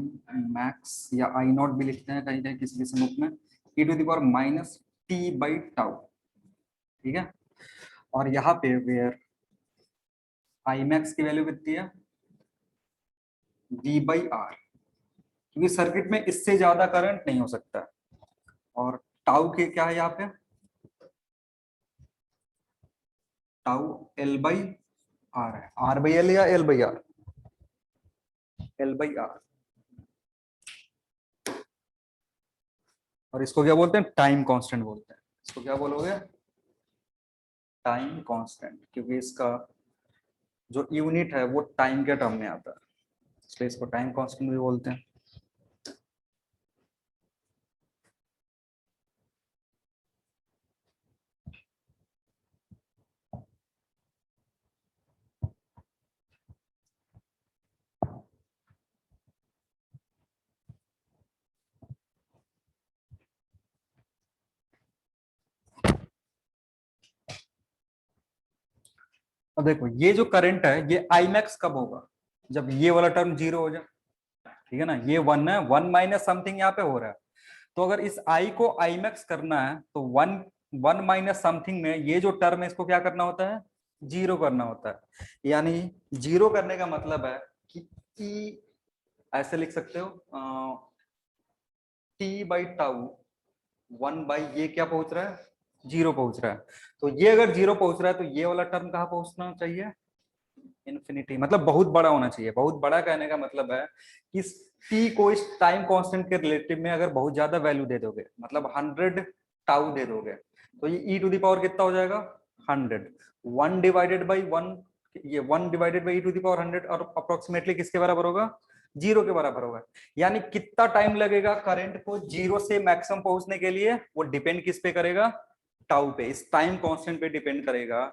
मैक्स या आई नॉट भी लिखते हैं कहीं कहीं किसी किसी बुक में, e to the power minus t by tau, ठीक है। और यहाँ पे वेयर आई मैक्स की वैल्यू कितनी है, वी बाई आर, क्योंकि सर्किट में इससे ज्यादा करंट नहीं हो सकता। और टाउ के क्या है यहाँ पे, टाउ एल बाई आर है, आर बाई एल या L by R, L by R. और इसको क्या बोलते हैं, टाइम कांस्टेंट बोलते हैं। इसको क्या बोलोगे, टाइम कांस्टेंट, क्योंकि इसका जो यूनिट है वो टाइम के टर्म में आता है, इसलिए इसको टाइम कांस्टेंट भी बोलते हैं। अब देखो ये जो करंट है ये आई मैक्स कब होगा, जब ये वाला टर्म जीरो हो जाए, ठीक है ना। ये वन है, वन माइनस समथिंग यहाँ पे हो रहा है। तो अगर इस आई को आई मैक्स करना है तो वन वन माइनस समथिंग में ये जो टर्म है इसको क्या करना होता है, जीरो करना होता है। यानी जीरो करने का मतलब है कि ई, ऐसे लिख सकते हो T by tau one by ये क्या पहुंच रहा है, जीरो पहुंच रहा है। तो ये अगर जीरो पहुंच रहा है तो ये वाला टर्म कहाँ पहुंचना चाहिए, इन्फिनिटी, मतलब बहुत बड़ा होना चाहिए। बहुत बड़ा कहने का मतलब है कि टी को इस टाइम कांस्टेंट के रिलेटिव में अगर बहुत ज्यादा वैल्यू दे दोगे, मतलब 100 टाउ दे दोगे, तो ये ई टू द पावर कितना हो जाएगा, 100। वन डिवाइडेड बाई वन, ये one divided by E to the power 100, और अप्रोक्सीमेटली किसके बराबर होगा, जीरो के बराबर होगा। यानी कितना टाइम लगेगा करंट को जीरो से मैक्सिमम पहुंचने के लिए, वो डिपेंड किस पे करेगा, टाउ पे, इस टाइम कांस्टेंट पे डिपेंड करेगा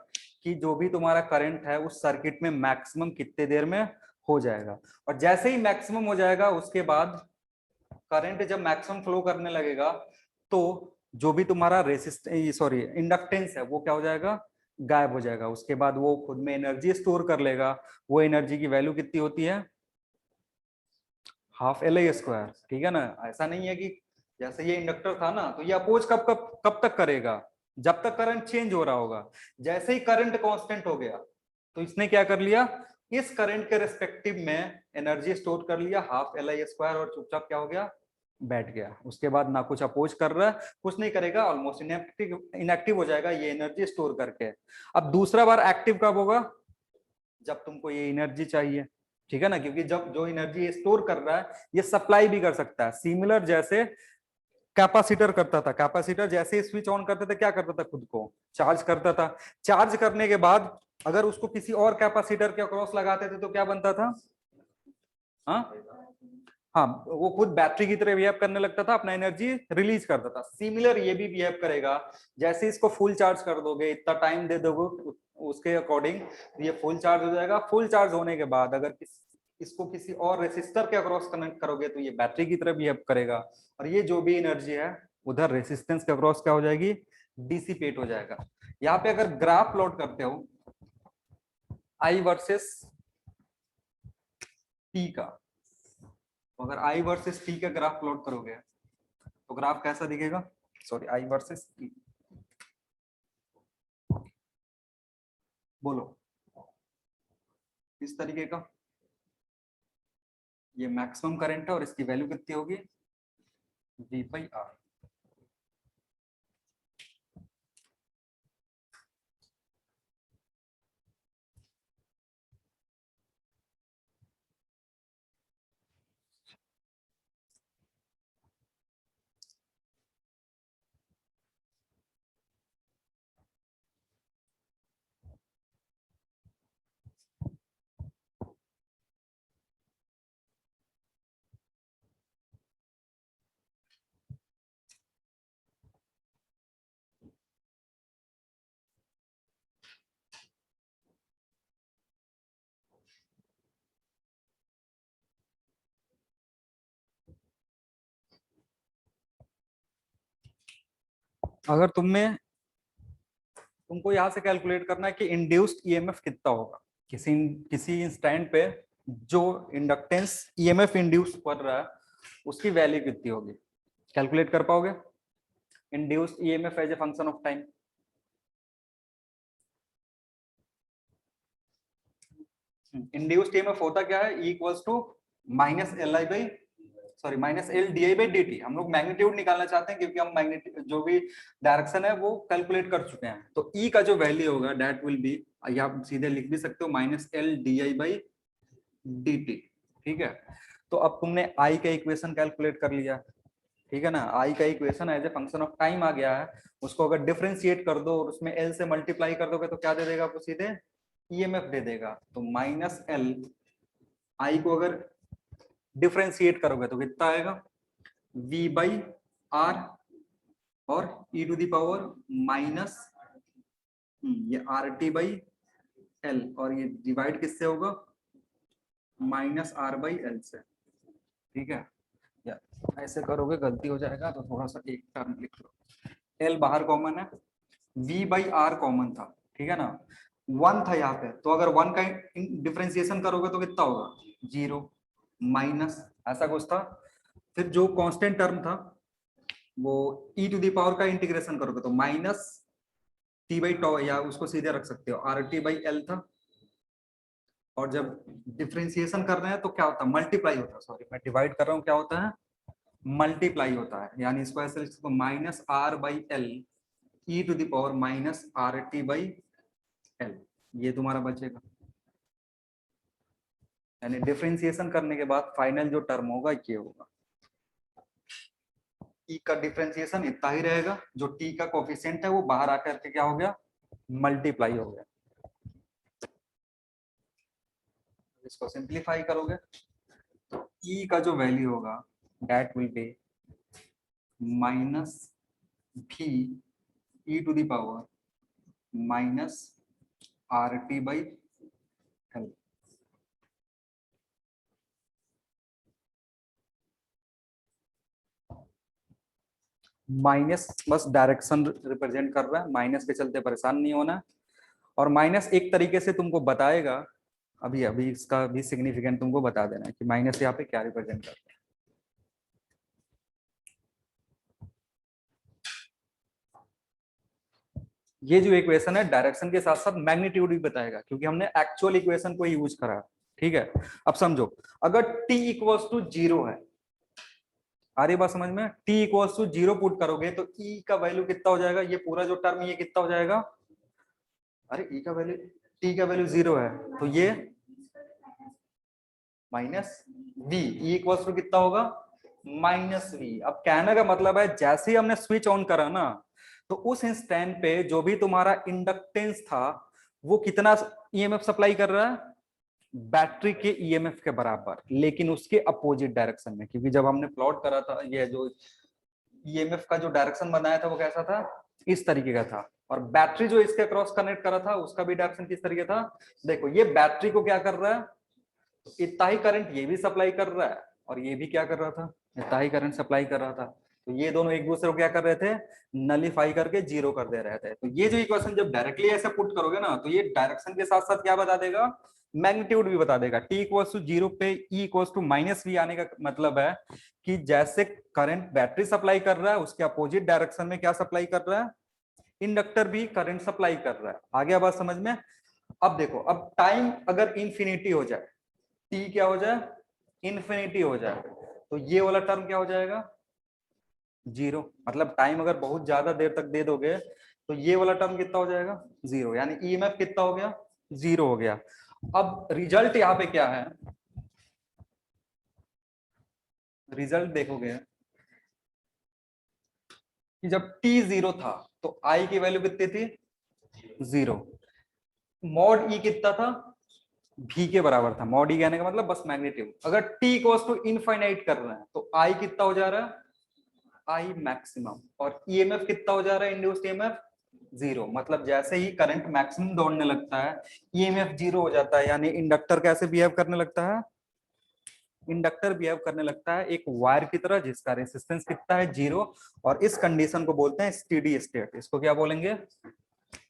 कि जो भी तुम्हारा करंट है उस सर्किट में मैक्सिमम कितने देर में हो जाएगा। और जैसे ही मैक्सिमम हो जाएगा उसके बाद करंट जब मैक्सिमम फ्लो करने लगेगा तो जो भी तुम्हारा इंडक्टेंस है वो क्या हो जाएगा, गायब हो जाएगा। उसके बाद वो खुद में एनर्जी स्टोर कर लेगा। वो एनर्जी की वैल्यू कितनी होती है, हाफ एल आई स्क्वायर, ठीक है ना। ऐसा नहीं है कि जैसे ये इंडक्टर था ना, तो ये अपोज कब कब कब तक करेगा, जब तक करंट चेंज हो रहा होगा। जैसे ही करंट कांस्टेंट हो गया तो इसने क्या कर लिया, इस करंट के रिस्पेक्टिव में एनर्जी स्टोर कर लिया हाफ एल आई स्क्वायर, और चुपचाप क्या हो गया, बैठ गया। उसके बाद ना कुछ अपोज कर रहा है, कुछ नहीं करेगा, ऑलमोस्ट इनएक्टिव हो जाएगा ये एनर्जी स्टोर करके। अब दूसरा बार एक्टिव कब होगा, जब तुमको ये एनर्जी चाहिए, ठीक है ना। क्योंकि जब जो एनर्जी स्टोर कर रहा है ये सप्लाई भी कर सकता है, सिमिलर जैसे कैपेसिटर करता था। कैपेसिटर जैसे ही स्विच ऑन करता था क्या करता था, खुद को चार्ज करता था। चार्ज करने के बाद अगर उसको किसी और कैपेसिटर के अक्रॉस लगाते थे तो क्या बनता था, हाँ हाँ, वो खुद बैटरी की तरह बिहेव करने लगता था, अपना एनर्जी रिलीज करता था। सिमिलर ये भी बिहेव करेगा, जैसे इसको फुल चार्ज कर दोगे, इतना टाइम दे दोगे उसके अकॉर्डिंग, ये फुल चार्ज हो जाएगा। फुल चार्ज होने के बाद अगर इसको किसी और रेसिस्टर के अक्रॉस कनेक्ट करोगे तो ये बैटरी की तरह बिहेव करेगा, और ये जो भी एनर्जी है उधर रेसिस्टेंस के अक्रॉस क्या हो जाएगी, डिसिपेट हो जाएगा। यहाँ पे अगर ग्राफ प्लॉट करते हो आई वर्सेस टी का, तो अगर आई वर्सेस टी का ग्राफ प्लॉट करोगे तो ग्राफ कैसा दिखेगा, सॉरी आई वर्सेस टी, बोलो इस तरीके का। ये मैक्सिमम करंट है और इसकी वैल्यू कितनी होगी, वी बाई आर। अगर तुमको यहां से कैलकुलेट करना है कि इंड्यूस्ड ईएमएफ कितना होगा किसी किसी इंस्टेंट पे, जो इंडक्टेंस ईएमएफ इंड्यूस कर रहा है उसकी वैल्यू कितनी होगी, कैलकुलेट कर पाओगे। Induced EMF as a function of time. Induced EMF होता क्या है, E equals to minus L I by sorry minus L D I by D T. हम लोग मैग्नीट्यूड निकालना चाहते हैं क्योंकि हम मैग्नीट्यूड जो भी डायरेक्शन है वो कैलकुलेट कर चुके हैं। तो E का जो वैल्यू होगा दैट विल बी, या आप सीधे लिख भी सकते हो minus L D I by D T. ठीक है, तो अब तुमने I का इक्वेशन कैलकुलेट कर लिया, ठीक है ना। I का equation as a function of time आ गया है, उसको अगर डिफरेंशिएट कर दो और उसमें L से मल्टीप्लाई कर दोगे तो क्या दे देगा आपको, सीधे ईएमएफ दे देगा। तो माइनस एल, I को अगर डिफरेंशिएट करोगे तो कितना आएगा, V बाई आर और e to the power minus ये आर टी बाई एल, और ये डिवाइड किससे होगा, माइनस आर बाई एल से। ठीक है, या ऐसे करोगे गलती हो जाएगा, तो थोड़ा सा एक टर्म लिख लो। एल बाहर कॉमन है, V बाई आर कॉमन था, ठीक है ना, वन था यहाँ पे, तो अगर वन का डिफरेंशिएशन करोगे तो कितना होगा, जीरो माइनस ऐसा कुछ था। फिर जो कांस्टेंट टर्म था वो e टू दी पावर का इंटीग्रेशन करोगे तो माइनस टी बाई टॉ, या उसको सीधे रख सकते हो आर टी बाई एल था। और जब डिफरेंशिएशन कर रहे हैं तो क्या होता है, मल्टीप्लाई होता है, सॉरी मैं डिवाइड कर रहा हूँ, क्या होता है, मल्टीप्लाई होता है। यानी इसको ऐसे लिख सकते हो minus R by L E to the power minus R T by L, ये तुम्हारा बचेगा। यानी डिफरेंशिएशन करने के बाद फाइनल जो टर्म होगा ये होगा, ई का डिफरेंशिएशन इतना ही रहेगा, जो टी का कोफिशिएंट है वो बाहर आकर के क्या हो गया, मल्टीप्लाई हो गया। इसको सिंप्लीफाई करोगे तो ई का जो वैल्यू होगा दैट विल बी माइनस भी e to the power minus R T by L. Minus बस डायरेक्शन रिप्रेजेंट कर रहा है, माइनस के चलते परेशान नहीं होना। और माइनस एक तरीके से तुमको बताएगा, अभी अभी इसका भी सिग्निफिकेंट तुमको बता देना है कि माइनस यहाँ पे क्या रिप्रेजेंट करता है। ये जो इक्वेशन है डायरेक्शन के साथ साथ मैग्नीट्यूड भी बताएगा, क्योंकि हमने एक्चुअल इक्वेशन को यूज करा। ठीक है, अब समझो, अगर t इक्वल्स टू जीरो है, आ रही बात समझ में, t equals to zero put करोगे तो e का वैल्यू कितना हो जाएगा, ये पूरा जो टर्म ये कितना हो जाएगा, अरे e का वैल्यू, t का वैल्यू जीरो है तो ये minus v, e equals to कितना होगा, माइनस v। अब कहने का मतलब है जैसे ही हमने स्विच ऑन करा ना, तो उस इंस्टेंट पे जो भी तुम्हारा इंडक्टेंस था वो कितना ईएमएफ सप्लाई कर रहा है, बैटरी के ईएमएफ के बराबर, लेकिन उसके अपोजिट डायरेक्शन में। क्योंकि जब हमने प्लॉट करा था, ये जो ईएमएफ का जो डायरेक्शन बनाया था वो कैसा था, इस तरीके का था। और बैटरी जो इसके क्रॉस कनेक्ट करा था उसका भी डायरेक्शन किस तरीके था, देखो ये बैटरी को क्या कर रहा है, इतना ही करंट ये भी सप्लाई कर रहा है, और ये भी क्या कर रहा था, इतना ही करंट सप्लाई कर रहा था। तो ये दोनों एक दूसरे को क्या कर रहे थे, नलीफाई करके जीरो कर दे रहे थे। तो ये जो इक्वेशन जब डायरेक्टली ऐसे पुट करोगे ना, तो ये डायरेक्शन के साथ साथ क्या बता देगा, मैग्नीट्यूड भी बता देगा। टी इक्वल्स टू जीरो पे E equals to minus V आने का मतलब है कि जैसे करंट बैटरी सप्लाई कर रहा है उसके अपोजिट डायरेक्शन में क्या सप्लाई कर रहा है, इंडक्टर भी करंट सप्लाई कर रहा है। आगे बात समझ में। अब देखो, अब टाइम अगर इंफिनिटी हो जाए, टी क्या हो जाए, इंफिनिटी हो जाए, तो ये वाला टर्म क्या हो जाएगा, जीरो। मतलब टाइम अगर बहुत ज्यादा देर तक दे दोगे तो ये वाला टर्म कितना हो जाएगा, जीरो। यानी ईएमएफ कितना हो गया, जीरो हो गया। अब रिजल्ट यहाँ पे क्या है, रिजल्ट देखोगे कि जब टी जीरो था तो आई की वैल्यू कितनी थी, जीरो। मॉड ई कितना था, भी के बराबर था। मॉड ई कहने का मतलब बस मैग्नीट्यूड। अगर टी इक्वल्स टू इनफाइनाइट कर रहे हैं तो आई कितना हो जा रहा है, आई मैक्सिमम। और ईएमएफ कितना हो जा रहा है, इंड्यूस्ड ईएमएफ जीरो। मतलब जैसे ही करंट मैक्सिमम दौड़ने लगता है ईएमएफ जीरो हो जाता है। यानी इंडक्टर कैसे बिहेव करने लगता है, इंडक्टर बिहेव करने लगता है एक वायर की तरह जिसका रेसिस्टेंस कितना है, जीरो। और इस कंडीशन को बोलते हैं स्टेडी स्टेट। इसको क्या बोलेंगे,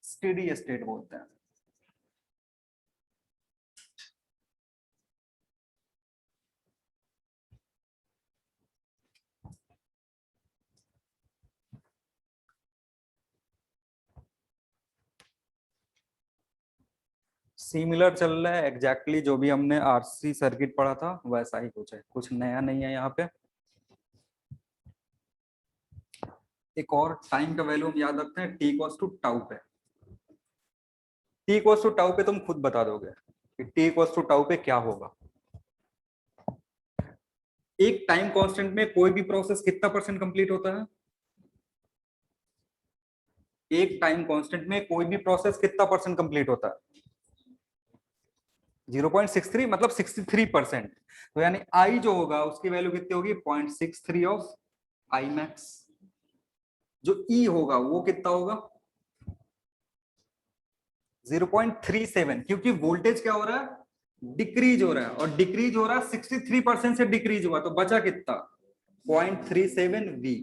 स्टेडी स्टेट बोलते हैं। सिमिलर चल रहा है एग्जैक्टली जो भी हमने आरसी सर्किट पढ़ा था वैसा ही कुछ है, कुछ नया नहीं है यहाँ पे। एक और टाइम का वैल्यू हम याद रखते हैं, टी इक्वल्स टू टाउ पे। टी इक्वल्स टू टाउ पे तुम खुद बता दोगे कि टी इक्वल्स टू टाउ पे क्या होगा। एक टाइम कांस्टेंट में कोई भी प्रोसेस कितना परसेंट कंप्लीट होता है? एक टाइम कांस्टेंट में कोई भी प्रोसेस कितना परसेंट कंप्लीट होता है? 0.63 मतलब 63%। तो यानी आई जो होगा उसकी वैल्यू कितनी होगी? 0.63 ऑफ आई मैक्स। जो ई होगा वो कितना होगा? 0.37, क्योंकि वोल्टेज क्या हो रहा है? डिक्रीज हो रहा है, और डिक्रीज हो रहा है 63% से डिक्रीज हुआ, तो बचा कितना? 0.37 वी।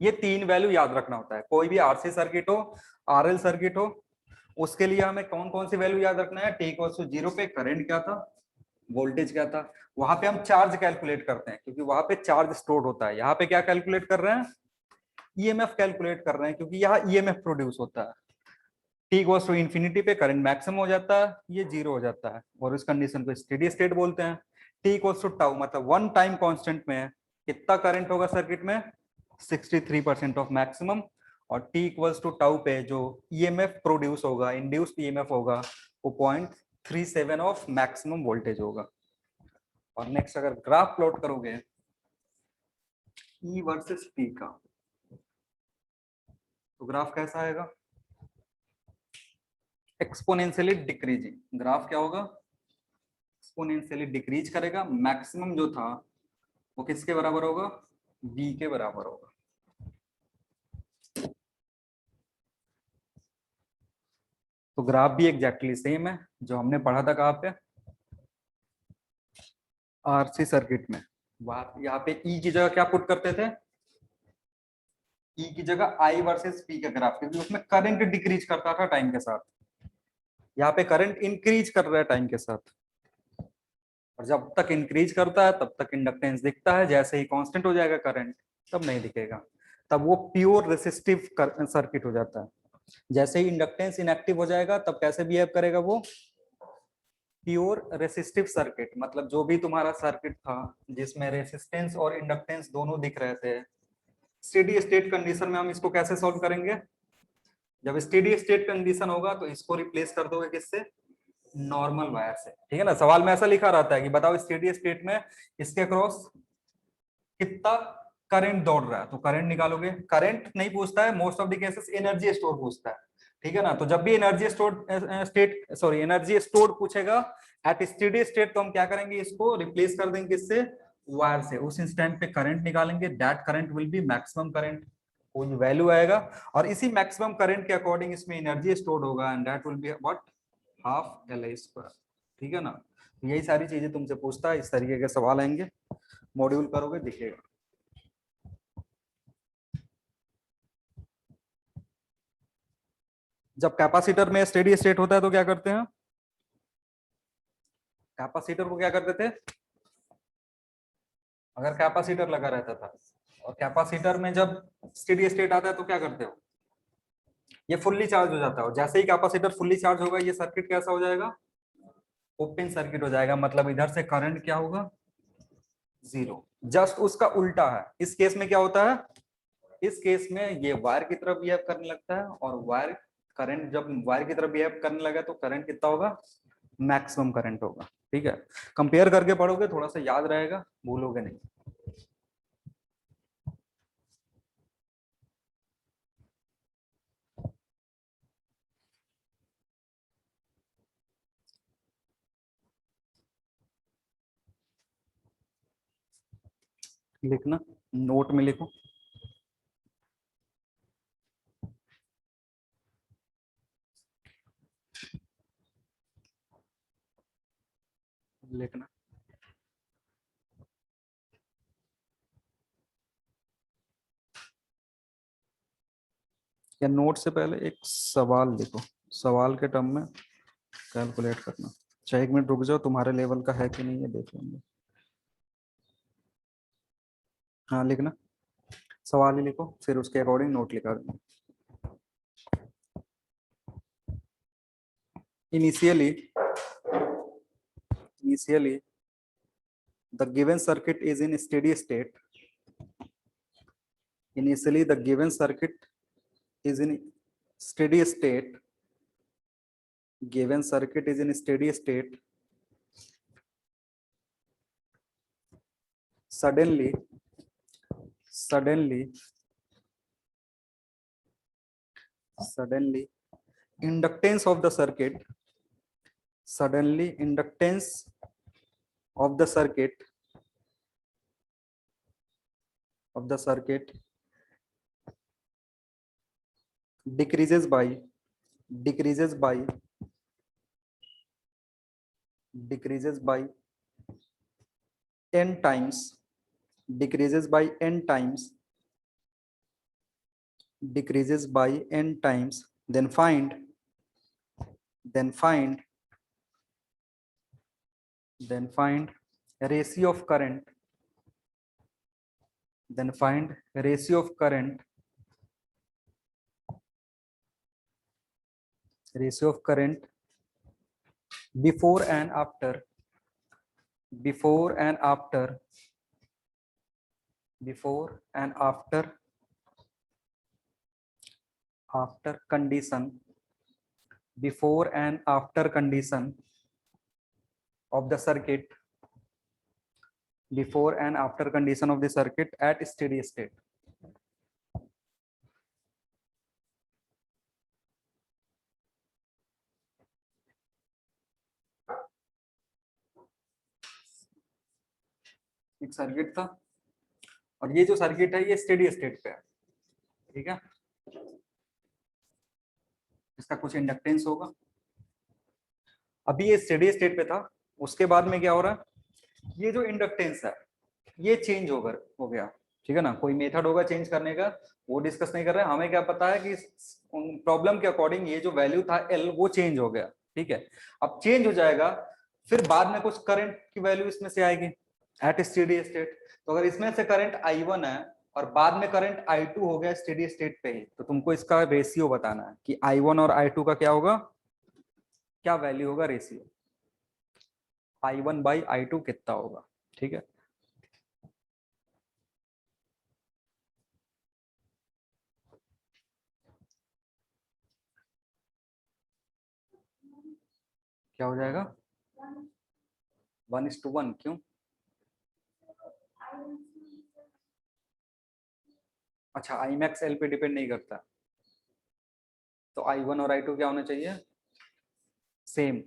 ये तीन वैल्यू याद रखना होता है कोई भी आरसी सर्किट हो, आरएल सर्किट हो। उसके लिए हमें कौन कौन सी वैल्यू याद रखना है? टी इक्वल टू 0 पे करंट क्या था, वोल्टेज क्या था। वहां पे हम चार्ज कैलकुलेट करते हैं क्योंकि वहां पे चार्ज स्टोर होता है। यहाँ पे क्या कैलकुलेट कर रहे हैं? ईएमएफ कैलकुलेट कर रहे हैं क्योंकि यहाँ ईएमएफ प्रोड्यूस होता है। टी गोस टू इन्फिनिटी पे करंट मैक्सिमम हो जाता है, ये जीरो हो जाता है, और इस कंडीशन को स्टेडी स्टेट बोलते हैं। टी इक्वल्स टू टाउ मतलब वन टाइम कांस्टेंट में कितना करंट होगा सर्किट में? 63% ऑफ मैक्सिमम। और टी इक्वल्स टू टाउ पे जो ईएमएफ प्रोड्यूस होगा, इंड्यूस्ड ईएमएफ होगा, वो 0.37 ऑफ मैक्सिमम वोल्टेज होगा। और नेक्स्ट अगर ग्राफ प्लॉट करोगे ई वर्सेस टी का, तो ग्राफ कैसा आएगा? Exponentially decreasing. ग्राफ क्या होगा? एक्सपोनेंशियली डिक्रीज करेगा। मैक्सिमम जो था वो किसके बराबर होगा? बी के बराबर होगा। तो ग्राफ भी एग्जैक्टली सेम है जो हमने पढ़ा था कहाँ पे? आरसी सर्किट में। वहां यहाँ पे ई की जगह क्या पुट करते थे? ई की जगह आई वर्सेस पी का ग्राफ, क्योंकि उसमें करंट डिक्रीज करता था टाइम के साथ। यहाँ पे करंट इंक्रीज कर रहा है टाइम के साथ, और जब तक इंक्रीज करता है तब तक इंडक्टेंस दिखता है, जैसे ही कांस्टेंट हो जाएगा करंट तब नहीं दिखेगा, तब वो प्योर रेसिस्टिव सर्किट हो जाता है। जैसे ही इंडक्टेंस इनएक्टिव हो जाएगा तब कैसे बिहेव करेगा वो? Pure resistive circuit. मतलब जो भी तुम्हारा सर्किट था जिसमें रेसिस्टेंस और इंडक्टेंस दोनों दिख रहे थे, स्टेडी स्टेट कंडीशन में हम इसको कैसे सॉल्व करेंगे? जब स्टेडी स्टेट कंडीशन होगा तो इसको रिप्लेस कर दोगे किससे? नॉर्मल वायर से। ठीक है ना, सवाल में ऐसा लिखा रहता है कि बताओ स्टेडी स्टेट में इसके क्रॉस कितना करंट दौड़ रहा है, तो करंट निकालोगे। करंट नहीं पूछता है, most of the cases energy store पूछता है। ठीक है ना, तो जब भी एनर्जी स्टोर एनर्जी स्टोर पूछेगा एट स्टेडी स्टेट, तो हम क्या करेंगे? इसको रिप्लेस कर देंगे किससे? वायर से। उस इंस्टेंट पे करंट निकालेंगे, that current will be maximum current. कोई वैल्यू आएगा और इसी मैक्सिमम करंट के अकॉर्डिंग इसमें एनर्जी स्टोर होगा, and that will be what? Half L I square. ठीक है ना, तो यही सारी चीजें तुमसे पूछता है, इस तरीके के सवाल आएंगे, मॉड्यूल करोगे दिखेगा। जब कैपेसिटर में स्टेडी स्टेट होता है तो क्या करते हैं? कैपेसिटर को क्या करते थे? अगर कैपेसिटर लगा रहता था और कैपेसिटर में जब स्टेडी स्टेट आता है तो क्या करते हो? ये फुल्ली चार्ज हो जाता है, और जैसे ही कैपेसिटर फुल्ली चार्ज होगा ये सर्किट कैसा हो जाएगा? ओपन सर्किट हो जाएगा। मतलब इधर से करंट क्या होगा? जीरो। जस्ट उसका उल्टा है। इस केस में क्या होता है? इस केस में ये वायर की तरफ बिहेव करने लगता है, और वायर करंट जब वायर की तरफ बिहेव करने लगा तो करंट कितना होगा? मैक्सिमम करंट होगा। ठीक है, कंपेयर करके पढ़ोगे थोड़ा सा याद रहेगा, भूलोगे नहीं। लिखना, नोट में लिखो। लिखना। या नोट से पहले एक सवाल लिखो, सवाल के टर्म में कैलकुलेट करना। चाहे 1 मिनट रुक जाओ, तुम्हारे लेवल का है कि नहीं है देख लेंगे। हाँ लिखना, सवाल ही लिखो, फिर उसके अकॉर्डिंग नोट लिखा देना। initially the given circuit is in steady state. Initially the given circuit is in steady state. Given circuit is in steady state. Suddenly inductance of the circuit, decreases by 10 times, decreases by n times, then find ratio of current, before and after condition of the circuit, at steady state. एक circuit था और ये जो circuit है ये steady state पे है, ठीक है। इसका कुछ इंडक्टेंस होगा। अभी ये स्टेडी स्टेट पे था, उसके बाद में क्या हो रहा है, ये जो इंडक्टेंस है ये चेंज हो गया, ठीक है ना। कोई मेथड होगा चेंज करने का, वो डिस्कस नहीं कर रहे हैं। हमें क्या पता है कि प्रॉब्लम के अकॉर्डिंग ये जो वैल्यू था एल वो चेंज हो गया, ठीक है। अब चेंज हो जाएगा, फिर बाद में कुछ करंट की वैल्यू इसमें से आएगी एट स्टेडी स्टेट। तो अगर इसमें से करंट I1 है और बाद में करंट I2 हो गया स्टेडी स्टेट पे ही, तो तुमको इसका रेशियो बताना है कि I1 और I2 का क्या होगा, क्या वैल्यू होगा, रेशियो I1 बाई I2 कितना होगा, ठीक है। क्या हो जाएगा 1:1, क्यों? अच्छा, I max L पे डिपेंड नहीं करता, तो I1 और I2 क्या होना चाहिए, सेम।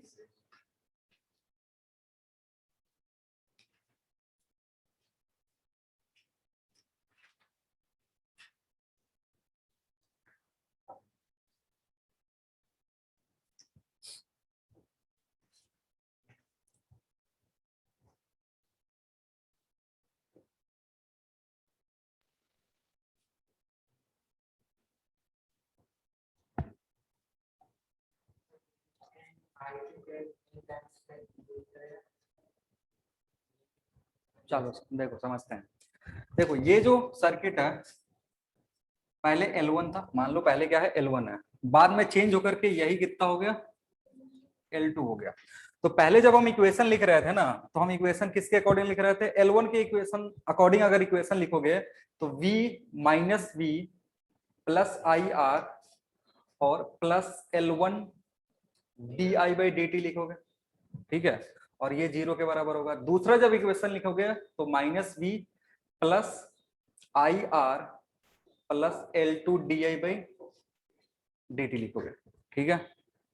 चलो देखो समझते हैं। देखो ये जो सर्किट है पहले L1 था, मान लो पहले क्या है L1 है, बाद में चेंज होकर के यही कितना हो गया, L2 हो गया। तो पहले जब हम इक्वेशन लिख रहे थे ना, तो हम इक्वेशन किसके अकॉर्डिंग लिख रहे थे, L1 के इक्वेशन अकॉर्डिंग अगर इक्वेशन लिखोगे तो V minus V plus IR और प्लस L1 di/dt लिखोगे, ठीक है। और ये 0 के बराबर होगा। दूसरा जब इक्वेशन लिखोगे तो minus V plus IR plus L2 di/dt लिखोगे, ठीक है।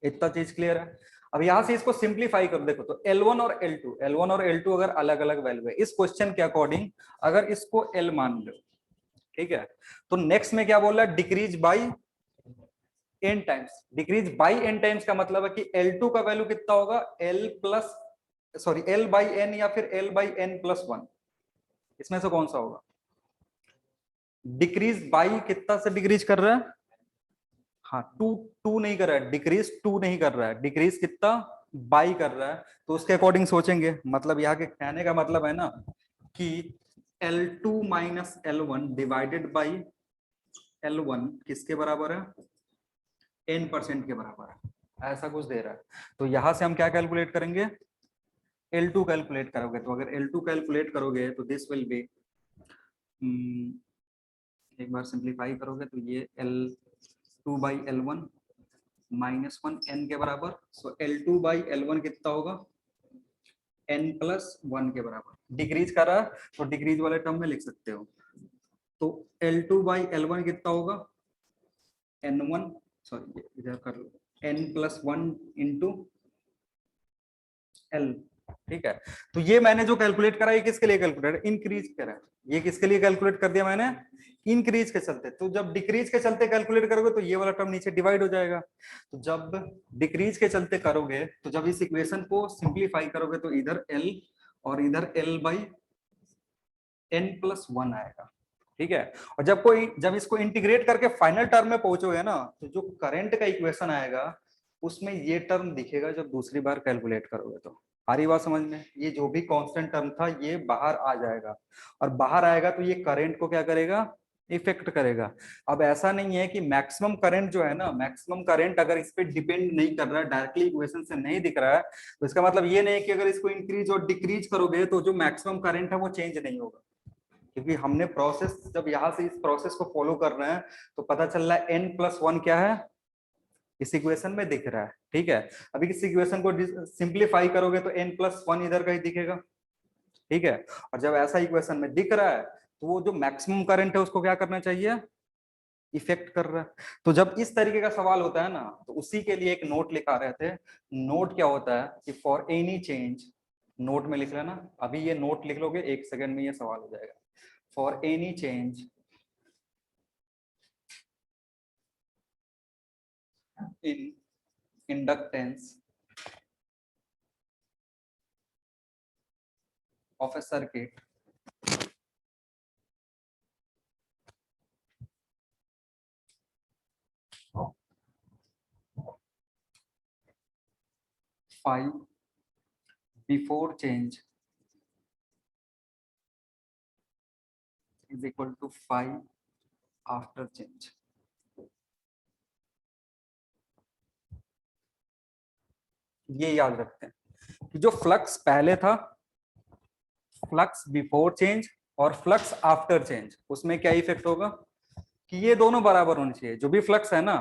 इतना चीज क्लियर है। अब यहां से इसको सिंप्लीफाई कर देखो तो L1 और L2 अगर अलग अलग वैल्यू है इस क्वेश्चन के अकॉर्डिंग, अगर इसको L मान लो, ठीक है, तो नेक्स्ट में क्या बोल रहा है, decrease by n times. Decrease by n times का मतलब है कि L2 का वैल्यू कितना होगा, L बाई n या फिर L बाई n प्लस 1, इसमें से कौन सा होगा। डिक्रीज बाई कितना से डिक्रीज कर रहा है, हाँ टू नहीं कर रहा है, डिक्रीज 2 नहीं कर रहा है, डिक्रीज कितना बाई कर रहा है। तो उसके अकॉर्डिंग सोचेंगे, मतलब यहाँ के कहने का मतलब है ना कि L2 minus L1 divided by L1 किसके बराबर है, n% के बराबर है, ऐसा कुछ दे रहा है। तो यहाँ से हम क्या कैलकुलेट करेंगे, L2 कैलकुलेट करोगे। तो अगर L2 कैलकुलेट करोगे तो दिस विल बी, एक बार सिंप्लीफाई करोगे तो ये L2/L1 -1 n के बराबर। सो L2/L1 कितना होगा, n+1 के बराबर। डिक्रीज कर रहा है तो डिक्रीज वाले टर्म में लिख सकते हो। तो L2/L1 कितना होगा, n1, सॉरी इधर कर लो, n+1 इंटू L। ठीक है, तो ये मैंने जो कैलकुलेट करा ये किसके लिए कैलकुलेट, इंक्रीज करा है। ये किसके लिए कैलकुलेट कर दिया मैंने, इंक्रीज के चलते। तो जब डिक्रीज के चलते कैलकुलेट करोगे तो ये वाला टर्म नीचे डिवाइड हो जाएगा। तो जब डिक्रीज के चलते करोगे तो जब इस इक्वेशन को सिंप्लीफाई करोगे तो इधर L और इधर L/n+1 आएगा। ठीक है, और जब इसको इंटीग्रेट करके फाइनल टर्म में पहुंचोगे ना, तो जो करंट का इक्वेशन आएगा उसमें ये टर्म दिखेगा जब दूसरी बार कैलकुलेट करोगे। तो आ रही बात समझ में, ये जो भी कांस्टेंट टर्म था ये बाहर आ जाएगा, और बाहर आएगा तो ये करंट को क्या करेगा, इफेक्ट करेगा। अब ऐसा नहीं है कि मैक्सिमम करंट जो है ना, मैक्सिमम करंट अगर इस पे डिपेंड नहीं कर रहा है, डायरेक्टली इक्वेशन से नहीं दिख रहा है, तो इसका मतलब ये नहीं है कि अगर इसको इंक्रीज और डिक्रीज करोगे तो जो मैक्सिमम करंट है वो चेंज नहीं होगा। क्योंकि हमने प्रोसेस, जब यहाँ से इस प्रोसेस को फॉलो कर रहे हैं तो पता चल रहा है n+1 क्या है, इस इक्वेशन में दिख रहा है। ठीक है, अभी इस इक्वेशन को सिंप्लीफाई करोगे तो n+1 इधर का ही दिखेगा। ठीक है, और जब ऐसा इक्वेशन में दिख रहा है तो वो जो मैक्सिमम करंट है उसको क्या करना चाहिए, इफेक्ट कर रहा है। तो जब इस तरीके का सवाल होता है ना, तो उसी के लिए एक नोट लिखा रहे थे। नोट क्या होता है कि फॉर एनी चेंज, नोट में लिख लेना, अभी ये नोट लिख लोगे 1 सेकंड में ये सवाल हो जाएगा। For any change in inductance of a circuit, phi before change is equal to phi after change। ये याद रखते हैं कि जो फ्लक्स पहले था, फ्लक्स बिफोर चेंज और फ्लक्स आफ्टर चेंज, उसमें क्या इफेक्ट होगा कि ये दोनों बराबर होने चाहिए। जो भी फ्लक्स है ना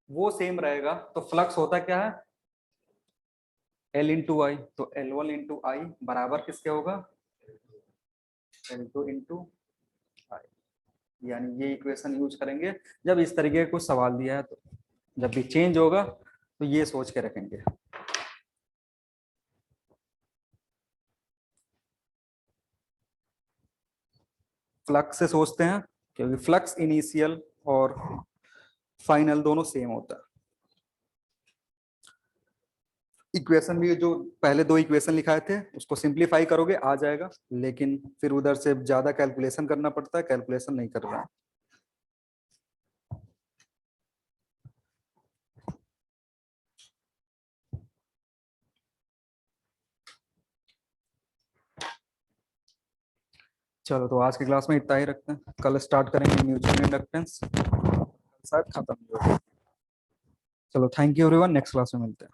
वो सेम रहेगा। तो फ्लक्स होता क्या है, L इंटू आई। तो L1 इंटू आई बराबर किसके होगा, L2 इंटू आई। यानी ये इक्वेशन यूज करेंगे जब इस तरीके का कुछ सवाल दिया है। तो जब भी चेंज होगा तो ये सोच के रखेंगे। फ्लक्स से सोचते हैं क्योंकि फ्लक्स इनिशियल और फाइनल दोनों सेम होता है। इक्वेशन भी जो पहले दो इक्वेशन लिखाए थे उसको सिंप्लीफाई करोगे आ जाएगा, लेकिन फिर उधर से ज्यादा कैलकुलेशन करना पड़ता है, कैलकुलेशन नहीं कर रहा है। चलो तो आज की क्लास में इतना ही रखते हैं, कल स्टार्ट करेंगे म्यूचुअल इंडक्टेंस, शायद खत्म ही हो। चलो thank you everyone, next class में मिलते हैं।